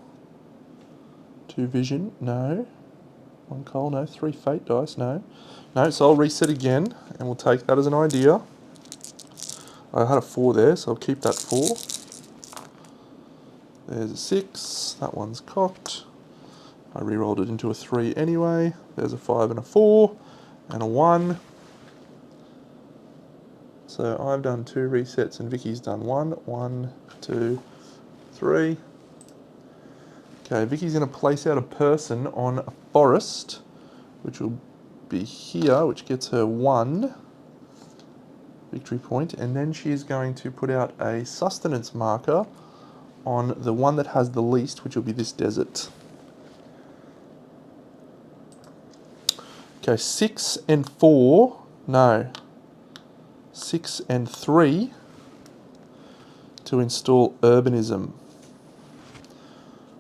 A: 2 vision, no. 1 coal, no. 3 fate dice, no. No, so I'll reset again, and we'll take that as an idea. I had a 4 there, so I'll keep that 4. There's a 6, that one's cocked. I re-rolled it into a 3 anyway. There's a 5 and a 4, and a 1. So I've done 2 resets and Vicky's done 1. 1, 2, 3. Okay, Vicky's going to place out a person on a forest, which will be here, which gets her 1 victory point, and then she is going to put out a sustenance marker on the one that has the least, which will be this desert. Okay, 6 and 4, no, 6 and 3 to install urbanism.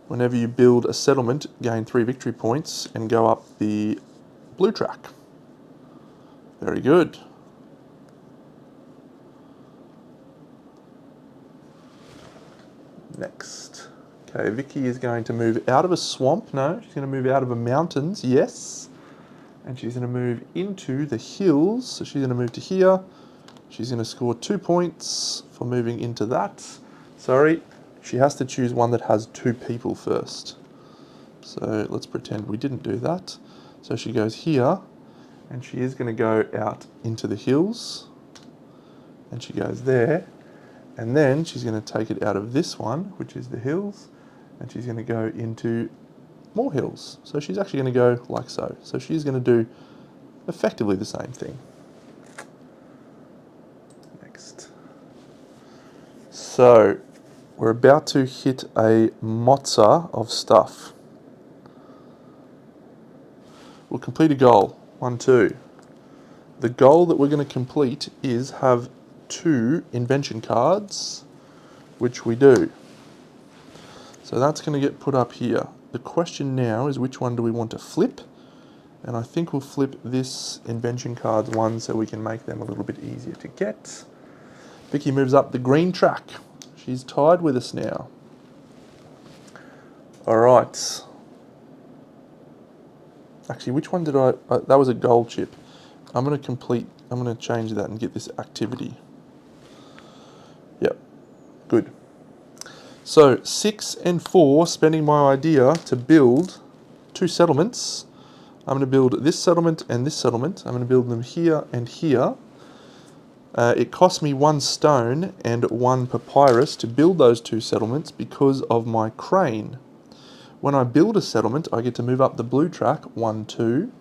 A: Whenever you build a settlement, gain 3 victory points and go up the blue track. Very good. Next. Okay, Vicky is going to move out of a swamp. No, she's going to move out of the mountains. Yes. And she's going to move into the hills. So she's going to move to here. She's going to score 2 points for moving into that. Sorry, she has to choose one that has 2 people first. So let's pretend we didn't do that. So she goes here, and she is going to go out into the hills. And she goes there. And then she's going to take it out of this one, which is the hills, and she's going to go into more hills. So she's actually going to go like so. So she's going to do effectively the same thing. Next. So we're about to hit a mozza of stuff. We'll complete a goal. 1, 2. The goal that we're going to complete is have 2 invention cards, which we do. So that's going to get put up here. The question now is which one do we want to flip? And I think we'll flip this invention cards one so we can make them a little bit easier to get. Vicky moves up the green track. She's tied with us now. All right. Actually, which one did I that was a gold chip. I'm going to change that and get this activity. Yep, good. So 6 and 4, spending my idea to build 2 settlements. I'm going to build this settlement and this settlement. I'm going to build them here and here. It cost me 1 stone and 1 papyrus to build those 2 settlements because of my crane. When I build a settlement, I get to move up the blue track, 1, 2,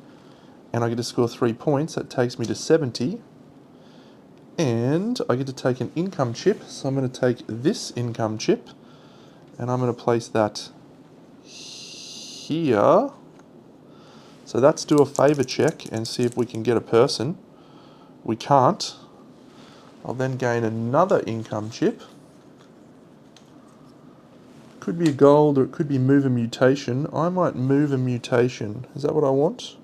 A: and I get to score 3 points. That takes me to 70. And I get to take an income chip, so I'm going to take this income chip, and I'm going to place that here. So let's do a favour check and see if we can get a person. We can't. I'll then gain another income chip. Could be a gold or it could be move a mutation. I might move a mutation. Is that what I want?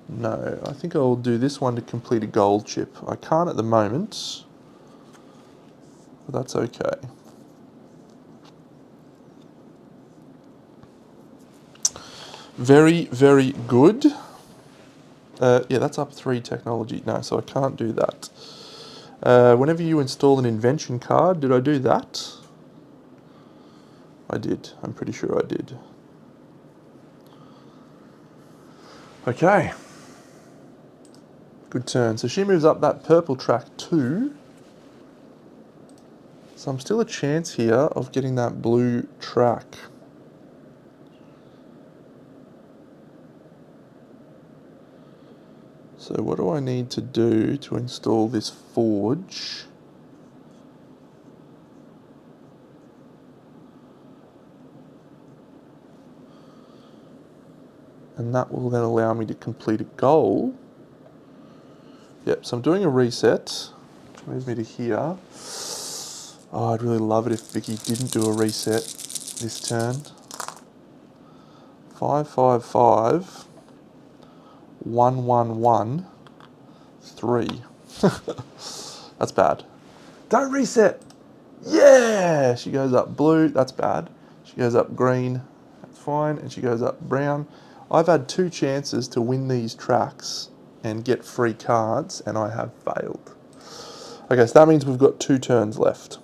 A: No, I think I'll do this one to complete a gold chip. I can't at the moment, but that's okay. Very, very good. Yeah, that's up 3 technology. No, so I can't do that. Whenever you install an invention card, did I do that? I did. I'm pretty sure I did. Okay. Good turn. So she moves up that purple track too. So I'm still a chance here of getting that blue track. So what do I need to do to install this forge? And that will then allow me to complete a goal. Yep, so I'm doing a reset, which moves me to here. Oh, I'd really love it if Vicky didn't do a reset this turn. 5, 5, 5, 1, 1, 1, 3. That's bad. Don't reset. Yeah, she goes up blue. That's bad. She goes up green. That's fine. And she goes up brown. I've had 2 chances to win these tracks and get free cards, and I have failed. Okay, so that means we've got 2 turns left.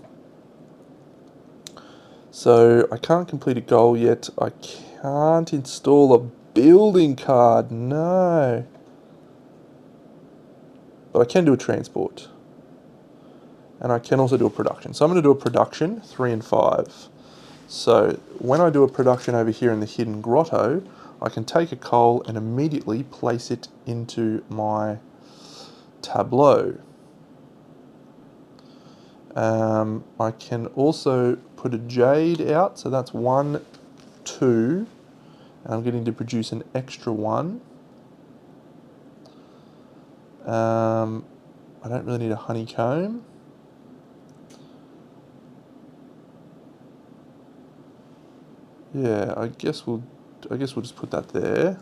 A: So I can't complete a goal yet. I can't install a building card. No. But I can do a transport. And I can also do a production. So I'm going to do a production, 3 and 5. So when I do a production over here in the hidden grotto, I can take a coal and immediately place it into my tableau. I can also put a jade out, so that's 1, 2, and I'm getting to produce an extra 1. I don't really need a honeycomb. Yeah, I guess we'll just put that there.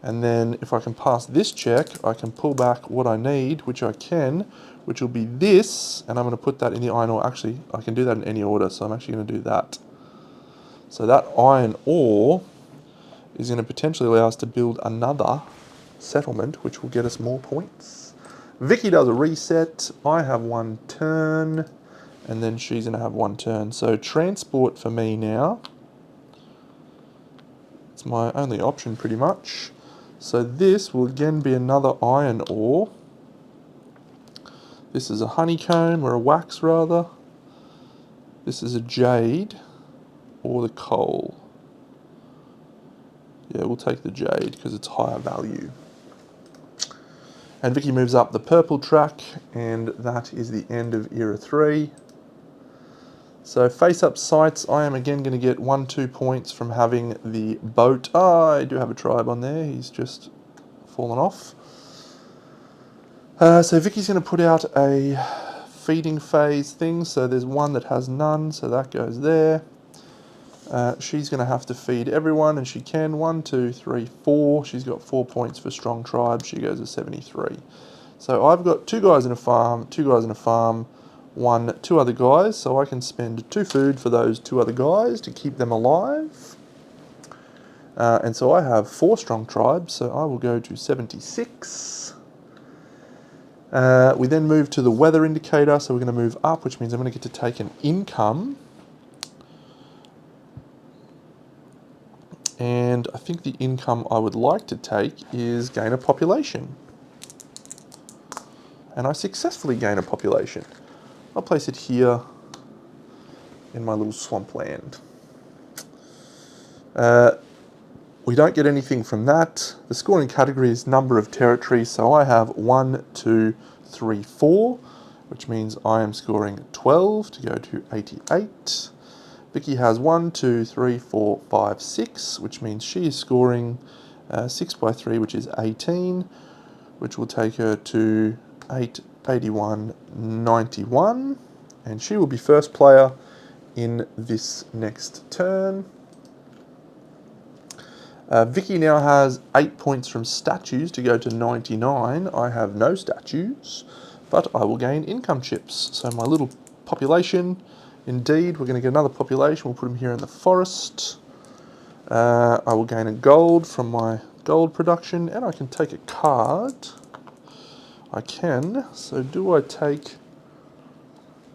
A: And then if I can pass this check, I can pull back what I need, which I can, which will be this, and I'm going to put that in the iron ore. Actually, I can do that in any order, so I'm actually going to do that. So that iron ore is going to potentially allow us to build another settlement, which will get us more points. Vicky does a reset. I have 1 turn, and then she's going to have 1 turn. So transport for me now. It's my only option pretty much. So this will again be another iron ore. This is a honeycomb, or a wax rather. This is a jade, or the coal. Yeah, we'll take the jade because it's higher value. And Vicky moves up the purple track, and that is the end of Era 3. So face up sites, I am again going to get 1, 2 points from having the boat. Oh, I do have a tribe on there, he's just fallen off. So Vicky's going to put out a feeding phase thing, so there's 1 that has none, so that goes there. She's going to have to feed everyone, and she can. 1, 2, 3, 4. She's got 4 points for strong tribe. She goes to 73. So I've got 2 guys in a farm, 2 guys in a farm, 2 other guys. So I can spend 2 food for those 2 other guys to keep them alive. And so I have 4 strong tribes, so I will go to 76. We then move to the weather indicator, so we're going to move up, which means I'm going to get to take an income. And I think the income I would like to take is gain a population. And I successfully gain a population. I'll place it here in my little swampland. We don't get anything from that. The scoring category is number of territories, so I have 1, 2, 3, 4, which means I am scoring 12 to go to 88. Vicky has 1, 2, 3, 4, 5, 6, which means she is scoring 6 by 3, which is 18, which will take her to 8, 81, 91, and she will be first player in this next turn. Vicky now has 8 points from statues to go to 99. I have no statues, but I will gain income chips. So my little population, indeed, we're going to get another population. We'll put them here in the forest. I will gain a gold from my gold production, and I can take a card. I can. So do I take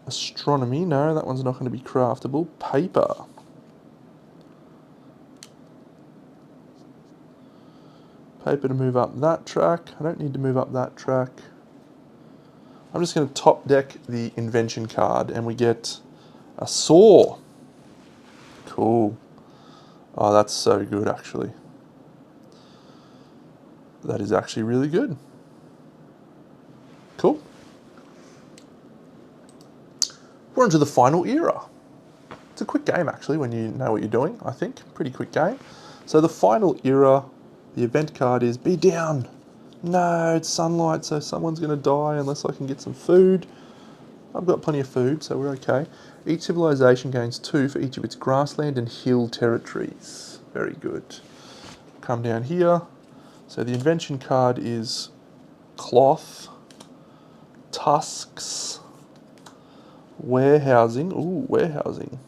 A: astronomy? No, that one's not going to be craftable. Paper. Paper to move up that track. I don't need to move up that track. I'm just going to top deck the invention card and we get a saw. Cool. Oh, that's so good actually. That is actually really good. Cool. We're on to the final era. It's a quick game actually when you know what you're doing, I think. Pretty quick game. So the final era, the event card is be down. No, it's sunlight, so someone's going to die unless I can get some food. I've got plenty of food, so we're okay. Each civilization gains 2 for each of its grassland and hill territories. Very good. Come down here. So the invention card is cloth, tusks, warehousing. Ooh, warehousing.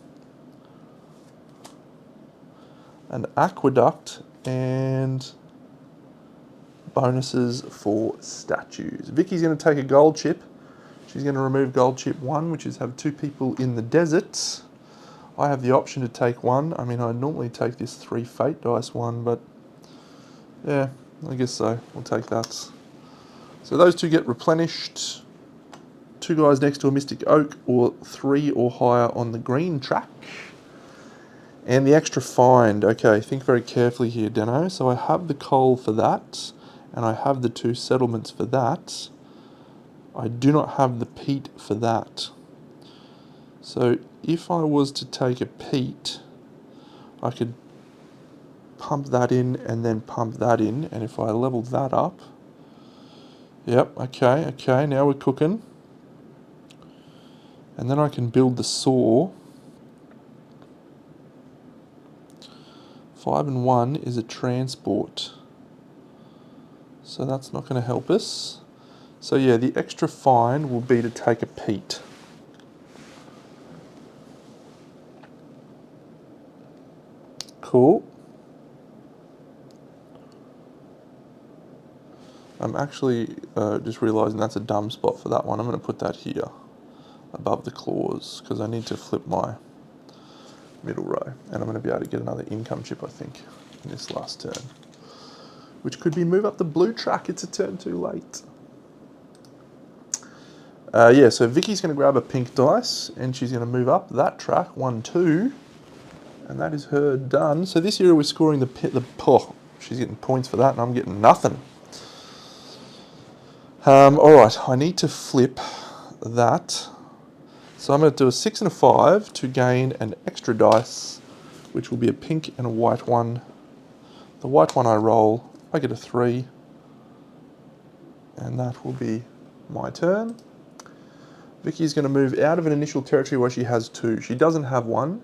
A: An aqueduct and bonuses for statues. Vicky's going to take a gold chip. She's going to remove gold chip 1, which is have 2 people in the desert. I have the option to take 1. I mean, I normally take this 3 fate dice one, but yeah, I guess so. We'll take that. So those 2 get replenished. 2 guys next to a mystic oak or 3 or higher on the green track. And the extra find. Okay, think very carefully here, Deno. So I have the coal for that, and I have the 2 settlements for that. I do not have the peat for that. So if I was to take a peat, I could pump that in and then pump that in, and if I level that up, yep, okay, now we're cooking. And then I can build the saw. 5 and 1 is a transport. So that's not going to help us. So yeah, the extra find will be to take a peat. Cool. I'm actually just realising that's a dumb spot for that one. I'm going to put that here, above the claws, because I need to flip my middle row. And I'm going to be able to get another income chip, I think, in this last turn. Which could be move up the blue track. It's a turn too late. Yeah, so Vicky's going to grab a pink dice, and she's going to move up that track, 1, 2. And that is her done. So this era we're scoring she's getting points for that, and I'm getting nothing. Alright, I need to flip that. So I'm going to do a 6 and a 5 to gain an extra dice, which will be a pink and a white one. The white one I roll, I get a 3. And that will be my turn. Vicky's going to move out of an initial territory where she has 2. She doesn't have 1.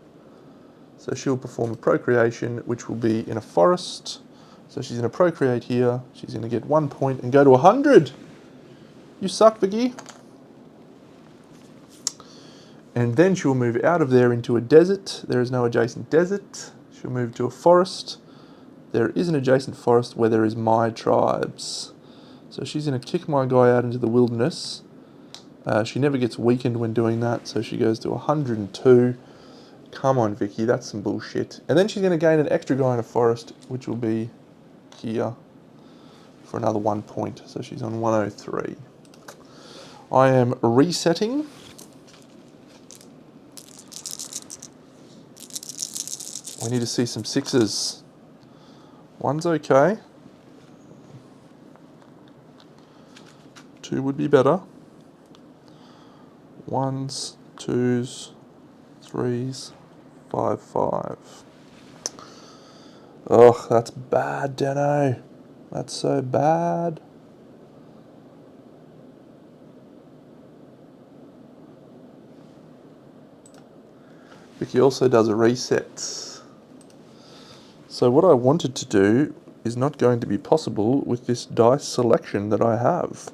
A: So she'll perform a procreation, which will be in a forest. So she's going to procreate here. She's going to get 1 point and go to 100. You suck, Vicky. And then she'll move out of there into a desert. There is no adjacent desert. She'll move to a forest. There is an adjacent forest where there is my tribes. So she's going to kick my guy out into the wilderness. She never gets weakened when doing that, so she goes to 102. Come on, Vicky, that's some bullshit. And then she's going to gain an extra guy in a forest, which will be here for another 1 point. So she's on 103. I am resetting. We need to see some 6s. 1's okay. 2 would be better. 1s, 2s, 3s, 5, 5. Ugh, that's bad, Deno. That's so bad. Vicky also does a reset. So what I wanted to do is not going to be possible with this dice selection that I have.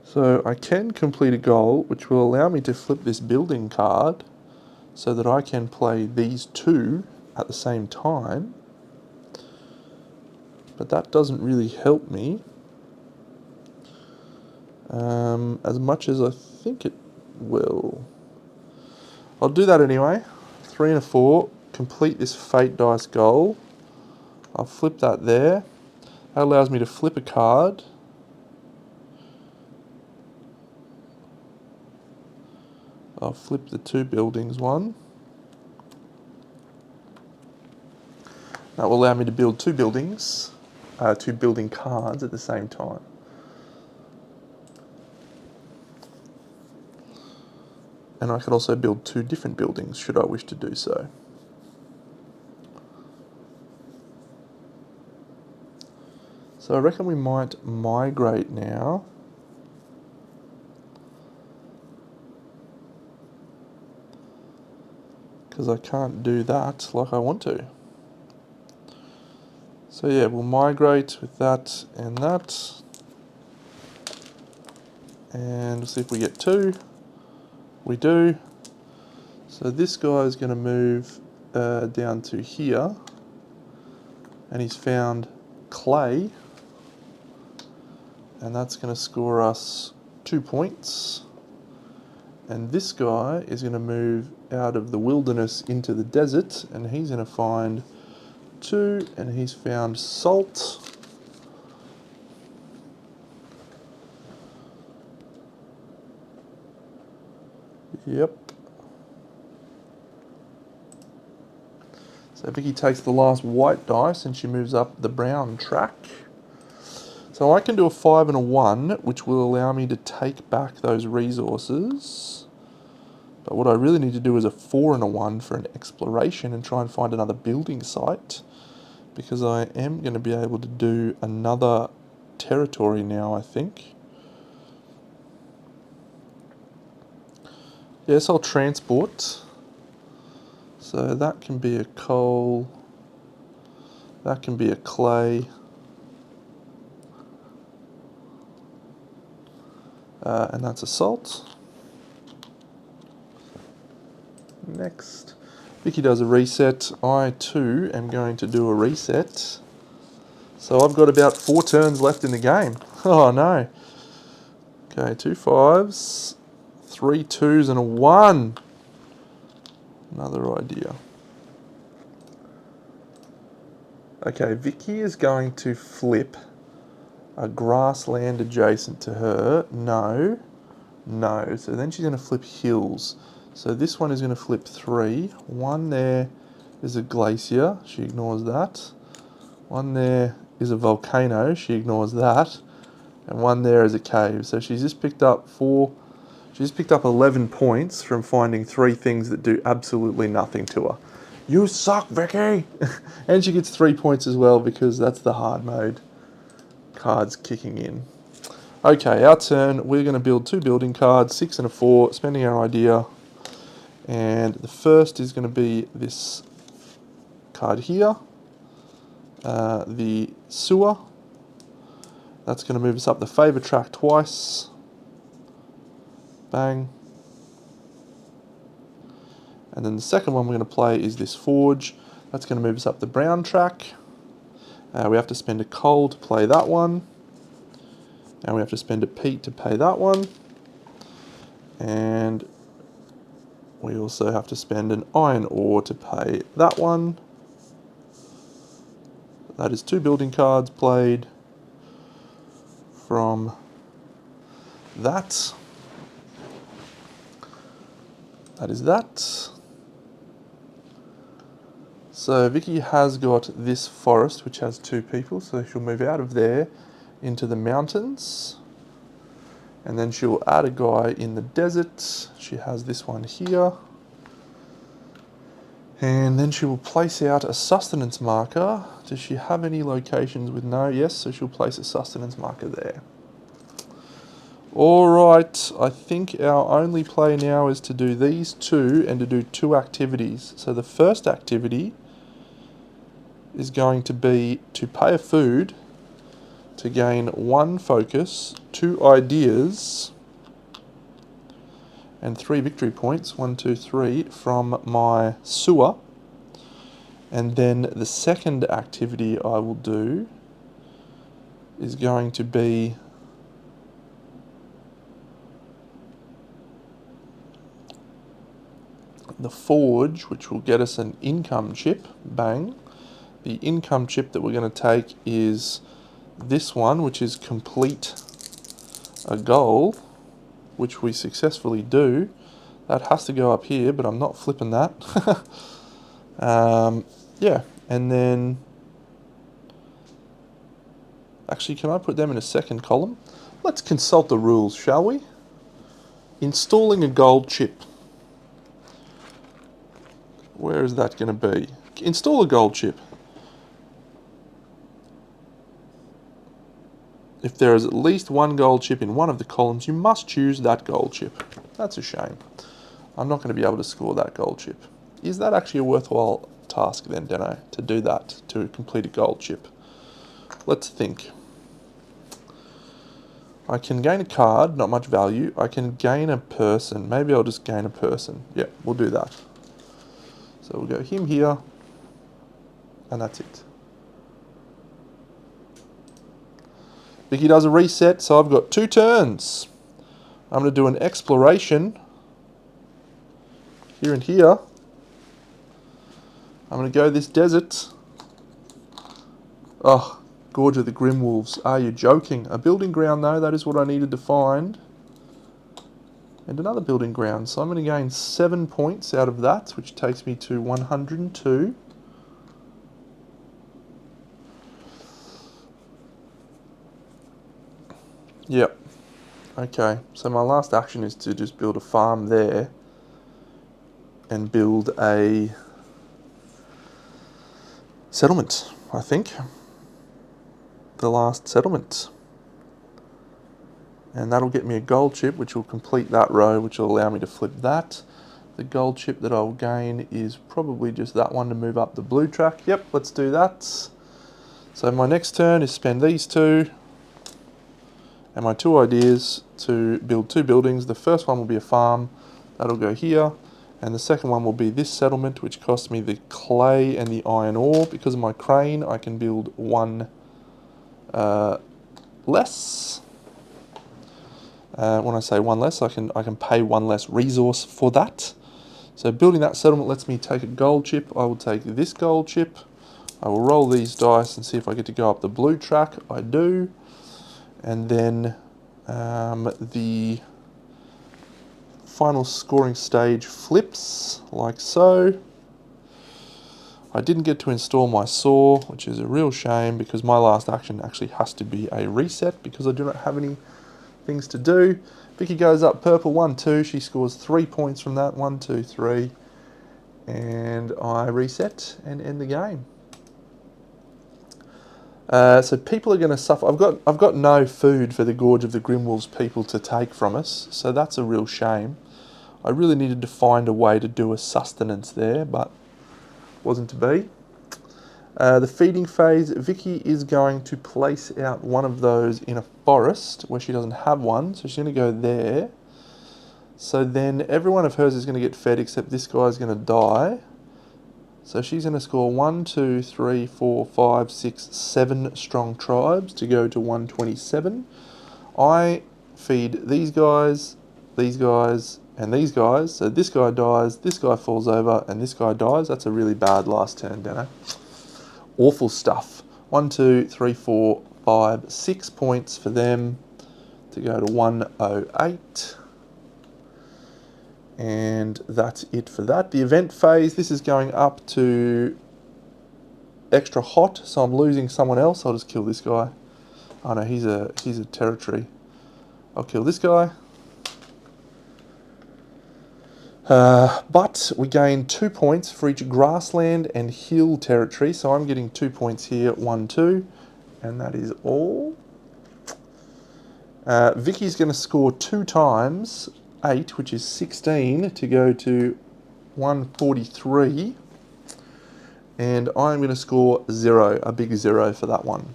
A: So I can complete a goal, which will allow me to flip this building card so that I can play these 2 at the same time. But that doesn't really help me. as much as I think it will. I'll do that anyway. 3 and a 4. Complete this fate dice goal. I'll flip that there. That allows me to flip a card. I'll flip the 2 buildings one. That will allow me to build 2 buildings, 2 building cards at the same time. And I could also build 2 different buildings should I wish to do so. So I reckon we might migrate now. Because I can't do that like I want to. So yeah, we'll migrate with that and that. And we'll see if we get 2. We do. So this guy is going to move down to here. And he's found clay. And that's going to score us 2 points. And this guy is going to move out of the wilderness into the desert, and he's going to find 2, and he's found salt. Yep. So Vicky takes the last white dice and she moves up the brown track. So I can do a 5 and a 1, which will allow me to take back those resources. But what I really need to do is a 4 and a 1 for an exploration and try and find another building site. Because I am going to be able to do another territory now, I think. Yes, I'll transport. So that can be a coal. That can be a clay. And that's a salt. Next. Vicky does a reset. I too am going to do a reset. So I've got about 4 turns left in the game. Oh no. Okay, 2 5s, 3 2s and a 1. Another idea. Okay, Vicky is going to flip a grassland adjacent to her. No. No. So then she's going to flip hills. So this one is going to flip 3. 1 there is a glacier. She ignores that. 1 there is a volcano. She ignores that. And 1 there is a cave. So she's just picked up 11 points from finding 3 things that do absolutely nothing to her. You suck, Vicky! And she gets 3 points as well because that's the hard mode cards kicking in. Okay, our turn. We're going to build 2 building cards, 6 and a 4, spending our idea. And the first is going to be this card here, the sewer. That's going to move us up the favour track twice. Bang. And then the second one we're going to play is this forge. That's going to move us up the brown track. We have to spend a coal to play that one. And we have to spend a peat to pay that one. And we also have to spend an iron ore to pay that one. That is 2 building cards played from that. That is that. So Vicky has got this forest which has 2 people, so she'll move out of there into the mountains. And then she'll add a guy in the desert. She has this one here. And then she will place out a sustenance marker. Does she have any locations with no? Yes, so she'll place a sustenance marker there. Alright, I think our only play now is to do these 2 and to do 2 activities. So the first activity is going to be to pay a food to gain 1 focus, 2 ideas, and 3 victory points, 1, 2, 3, from my sewer. And then the second activity I will do is going to be the forge, which will get us an income chip. Bang. The income chip that we're going to take is this one, which is complete a goal, which we successfully do. That has to go up here, but I'm not flipping that. Yeah, and then actually, can I put them in a second column? Let's consult the rules, shall we? Installing a gold chip. Where is that going to be? Install a gold chip. If there is at least one gold chip in one of the columns, you must choose that gold chip. That's a shame. I'm not going to be able to score that gold chip. Is that actually a worthwhile task then, Deno, to do that, to complete a gold chip? Let's think. I can gain a card, not much value. I can gain a person. Maybe I'll just gain a person. Yeah, we'll do that. So we'll go him here, and that's it. Vicky does a reset, so I've got 2 turns. I'm going to do an exploration here and here. I'm going to go this desert. Oh, Gorge of the Grimwolves. Are you joking? A building ground though, that is what I needed to find. And another building ground. So I'm going to gain 7 points out of that, which takes me to 102. Yep. Okay, so my last action is to just build a farm there and build a settlement, I think. The last settlement. And that'll get me a gold chip, which will complete that row, which will allow me to flip that. The gold chip that I'll gain is probably just that one to move up the blue track. Yep, let's do that. So my next turn is spend these 2. And my 2 ideas to build 2 buildings. The first one will be a farm. That'll go here. And the second one will be this settlement, which costs me the clay and the iron ore. Because of my crane, I can build 1 less. When I say 1 less, I can pay 1 less resource for that. So building that settlement lets me take a gold chip. I will take this gold chip. I will roll these dice and see if I get to go up the blue track. I do. And then the final scoring stage flips like so. I didn't get to install my saw, which is a real shame because my last action actually has to be a reset because I do not have any things to do. Vicky goes up purple 1, 2. She scores 3 points from that. 1, 2, 3. And I reset and end the game. So people are going to suffer. I've got no food for the Gorge of the Grimwolves people to take from us, so that's a real shame. I really needed to find a way to do a sustenance there, but wasn't to be. The feeding phase, Vicky is going to place out one of those in a forest where she doesn't have one, so she's going to go there. So then every one of hers is going to get fed except this guy's going to die. So she's going to score 1, 2, 3, 4, 5, 6, 7 strong tribes to go to 127. I feed these guys, and these guys. So this guy dies, this guy falls over, and this guy dies. That's a really bad last turn, Dano. Awful stuff. 1, 2, 3, 4, 5, 6 points for them to go to 108. And that's it for that. The event phase, this is going up to extra hot, so I'm losing someone else. I'll just kill this guy. Oh no, he's a territory. I'll kill this guy. But we gain 2 points for each grassland and hill territory, so I'm getting 2 points here, 1, 2, and that is all. Vicky's going to score 2 times 8, which is 16, to go to 143. And I'm going to score 0, a big 0 for that one.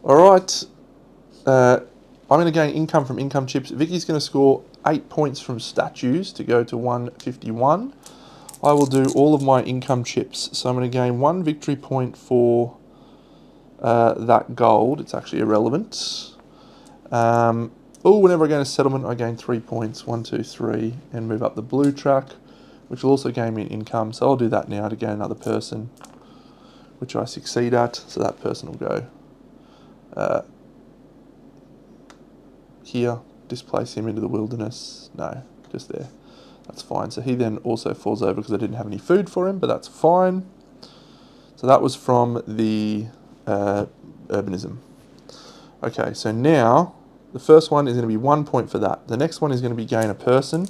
A: Alright, I'm going to gain income from income chips. Vicky's going to score 8 points from statues to go to 151. I will do all of my income chips. So I'm going to gain 1 victory point for that gold. It's actually irrelevant. Oh, whenever I gain a settlement, I gain 3 points. 1, 2, 3, and move up the blue track, which will also gain me an income. So I'll do that now to gain another person, which I succeed at. So that person will go here, displace him into the wilderness. No, just there. That's fine. So he then also falls over because I didn't have any food for him, but that's fine. So that was from the urbanism. Okay, so now the first one is going to be 1 point for that. The next one is going to be gain a person,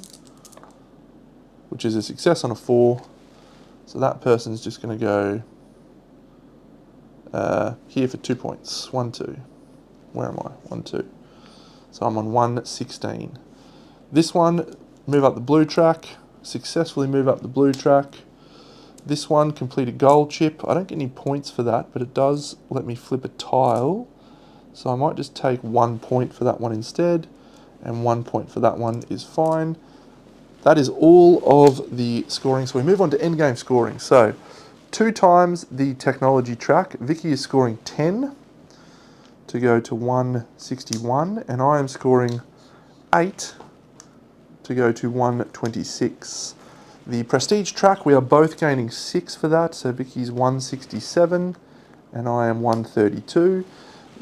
A: which is a success on a 4. So that person's just going to go here for 2 points. 1, 2. Where am I? 1, 2. So I'm on 116. This one, move up the blue track. Successfully move up the blue track. This one, complete a gold chip. I don't get any points for that, but it does let me flip a tile. So I might just take 1 point for that one instead, and 1 point for that one is fine. That is all of the scoring. So we move on to endgame scoring. So 2 times the technology track. Vicky is scoring 10 to go to 161, and I am scoring 8 to go to 126. The prestige track, we are both gaining 6 for that. So Vicky's 167, and I am 132.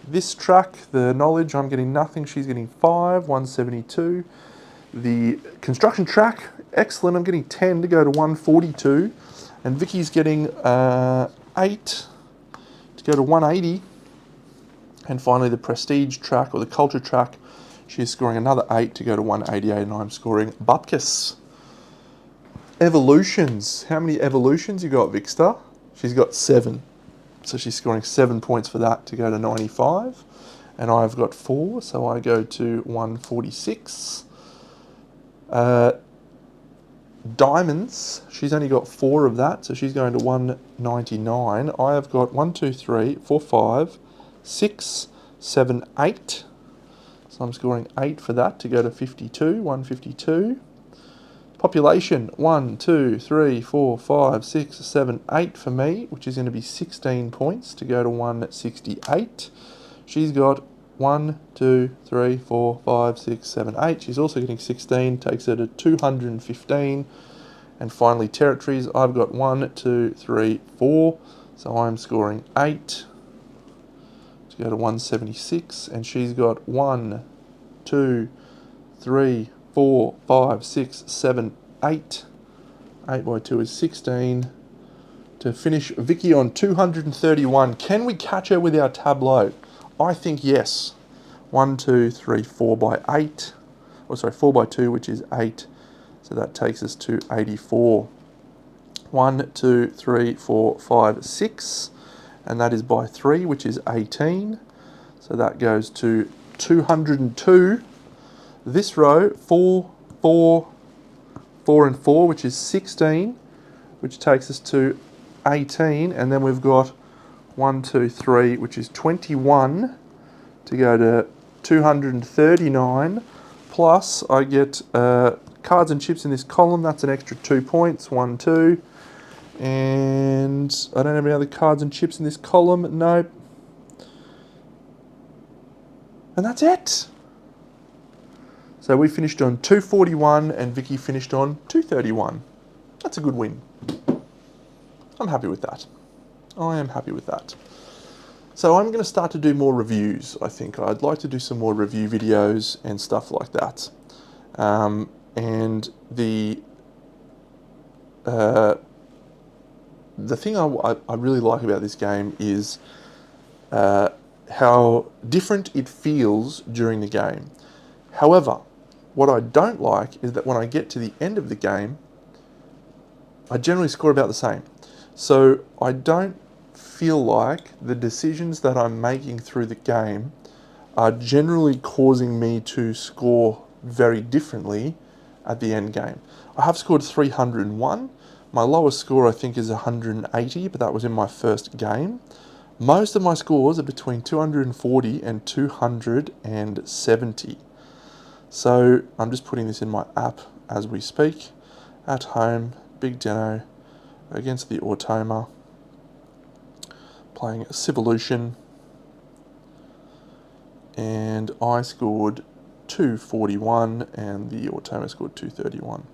A: This track, the knowledge, I'm getting nothing. She's getting 5, 172. The construction track, excellent. I'm getting 10 to go to 142. And Vicky's getting 8 to go to 180. And finally, the prestige track, or the culture track, she's scoring another 8 to go to 188. And I'm scoring Bupkis. Evolutions. How many evolutions you got, Vikster? She's got 7. So she's scoring 7 points for that to go to 95. And I've got 4, so I go to 146. Diamonds, she's only got 4 of that, so she's going to 199. I have got 1, 2, 3, 4, 5, 6, 7, 8. So I'm scoring 8 for that to go to 52, 152. Population, 1, 2, 3, 4, 5, 6, 7, 8 for me, which is going to be 16 points to go to 168. She's got 1, 2, 3, 4, 5, 6, 7, 8. She's also getting 16, takes her to 215. And finally, territories, I've got 1, 2, 3, 4. So I'm scoring 8 to go to 176. And she's got 1, 2, 3, 4, 5, 6, 7, 8. 8 by 2 is 16. To finish Vicky on 231. Can we catch her with our tableau? I think yes. 1, 2, 3, 4 by 8. Or sorry, 4 by 2, which is 8. So that takes us to 84. 1, 2, 3, 4, 5, 6. And that is by 3, which is 18. So that goes to 202. This row, 4, 4, 4 and 4, which is 16, which takes us to 18. And then we've got 1, 2, 3, which is 21 to go to 239. Plus I get cards and chips in this column. That's an extra 2 points, 1, 2. And I don't have any other cards and chips in this column. Nope. And that's it. So we finished on 241 and Vicky finished on 231. That's a good win. I'm happy with that. I am happy with that. So I'm going to start to do more reviews, I think. I'd like to do some more review videos and stuff like that. And the thing I really like about this game is how different it feels during the game. However, what I don't like is that when I get to the end of the game, I generally score about the same. So I don't feel like the decisions that I'm making through the game are generally causing me to score very differently at the end game. I have scored 301. My lowest score I think is 180, but that was in my first game. Most of my scores are between 240 and 270. So I'm just putting this in my app as we speak. At home, Big Deno against the Automa, playing Civolution, and I scored 241, and the Automa scored 231.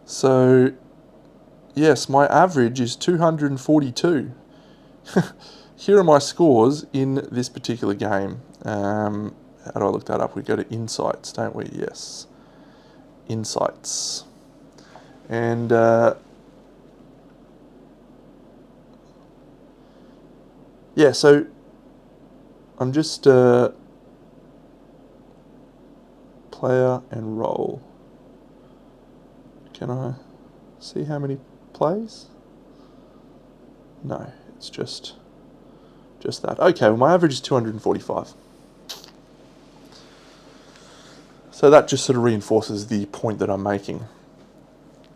A: So, yes, my average is 242. Here are my scores in this particular game. How do I look that up? We go to Insights, don't we? Yes. Insights. And yeah, so I'm just player and role. Can I see how many plays? No, it's just that. Okay, well, my average is 245. So that just sort of reinforces the point that I'm making.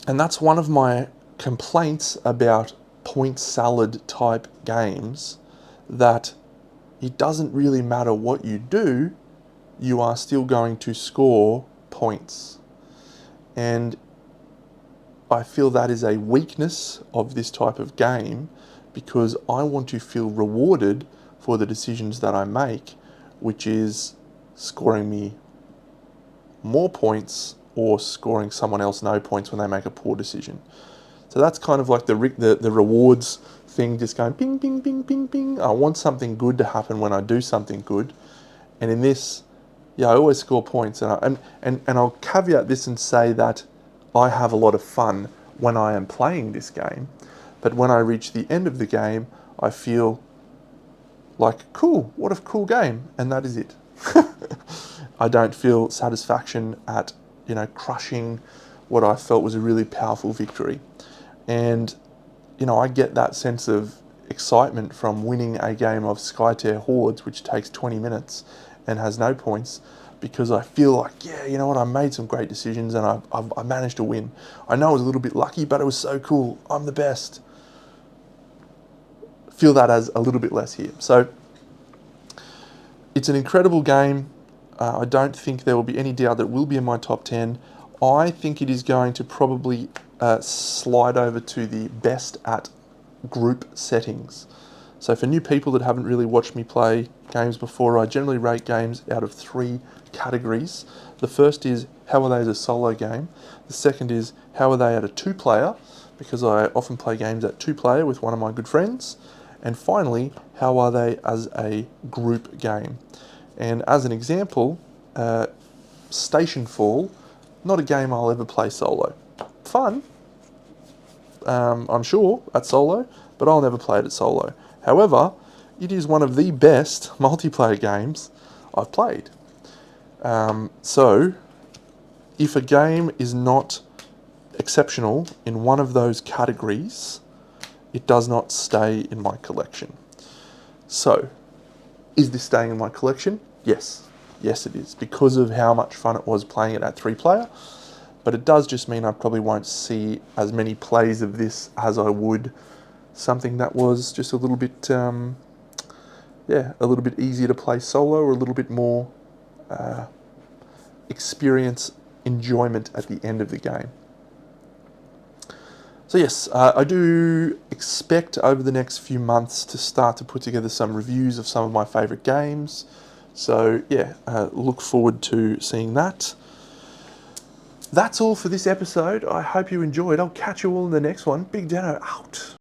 A: And that's one of my complaints about point salad type games, that it doesn't really matter what you do, you are still going to score points. And I feel that is a weakness of this type of game, because I want to feel rewarded for the decisions that I make, which is scoring me more points or scoring someone else no points when they make a poor decision. So that's kind of like the rewards thing, just going ping, ping, ping, ping, ping. I want something good to happen when I do something good. And in this, yeah, I always score points. And I'll caveat this and say that I have a lot of fun when I am playing this game. But when I reach the end of the game, I feel like, cool, what a cool game. And that is it. I don't feel satisfaction at, crushing what I felt was a really powerful victory. And, I get that sense of excitement from winning a game of Skytear Hordes, which takes 20 minutes and has no points, because I feel like, yeah, you know what, I made some great decisions and I managed to win. I know I was a little bit lucky, but it was so cool. I'm the best. Feel that as a little bit less here. So it's an incredible game. I don't think there will be any doubt that it will be in my top 10. I think it is going to probably slide over to the best at group settings. So for new people that haven't really watched me play games before, I generally rate games out of 3 categories. The first is, how are they as a solo game? The second is, how are they at a 2-player? Because I often play games at 2-player with one of my good friends. And finally, how are they as a group game? And as an example, Station Fall, not a game I'll ever play solo. Fun, I'm sure, at solo, but I'll never play it at solo. However, it is one of the best multiplayer games I've played. So, if a game is not exceptional in one of those categories, it does not stay in my collection. So, is this staying in my collection? Yes. Yes, it is, because of how much fun it was playing it at 3-player. But it does just mean I probably won't see as many plays of this as I would something that was just a little bit, a little bit easier to play solo, or a little bit more experience, enjoyment at the end of the game. So yes, I do expect over the next few months to start to put together some reviews of some of my favourite games. So yeah, look forward to seeing that. That's all for this episode. I hope you enjoyed. I'll catch you all in the next one. Big Deno out.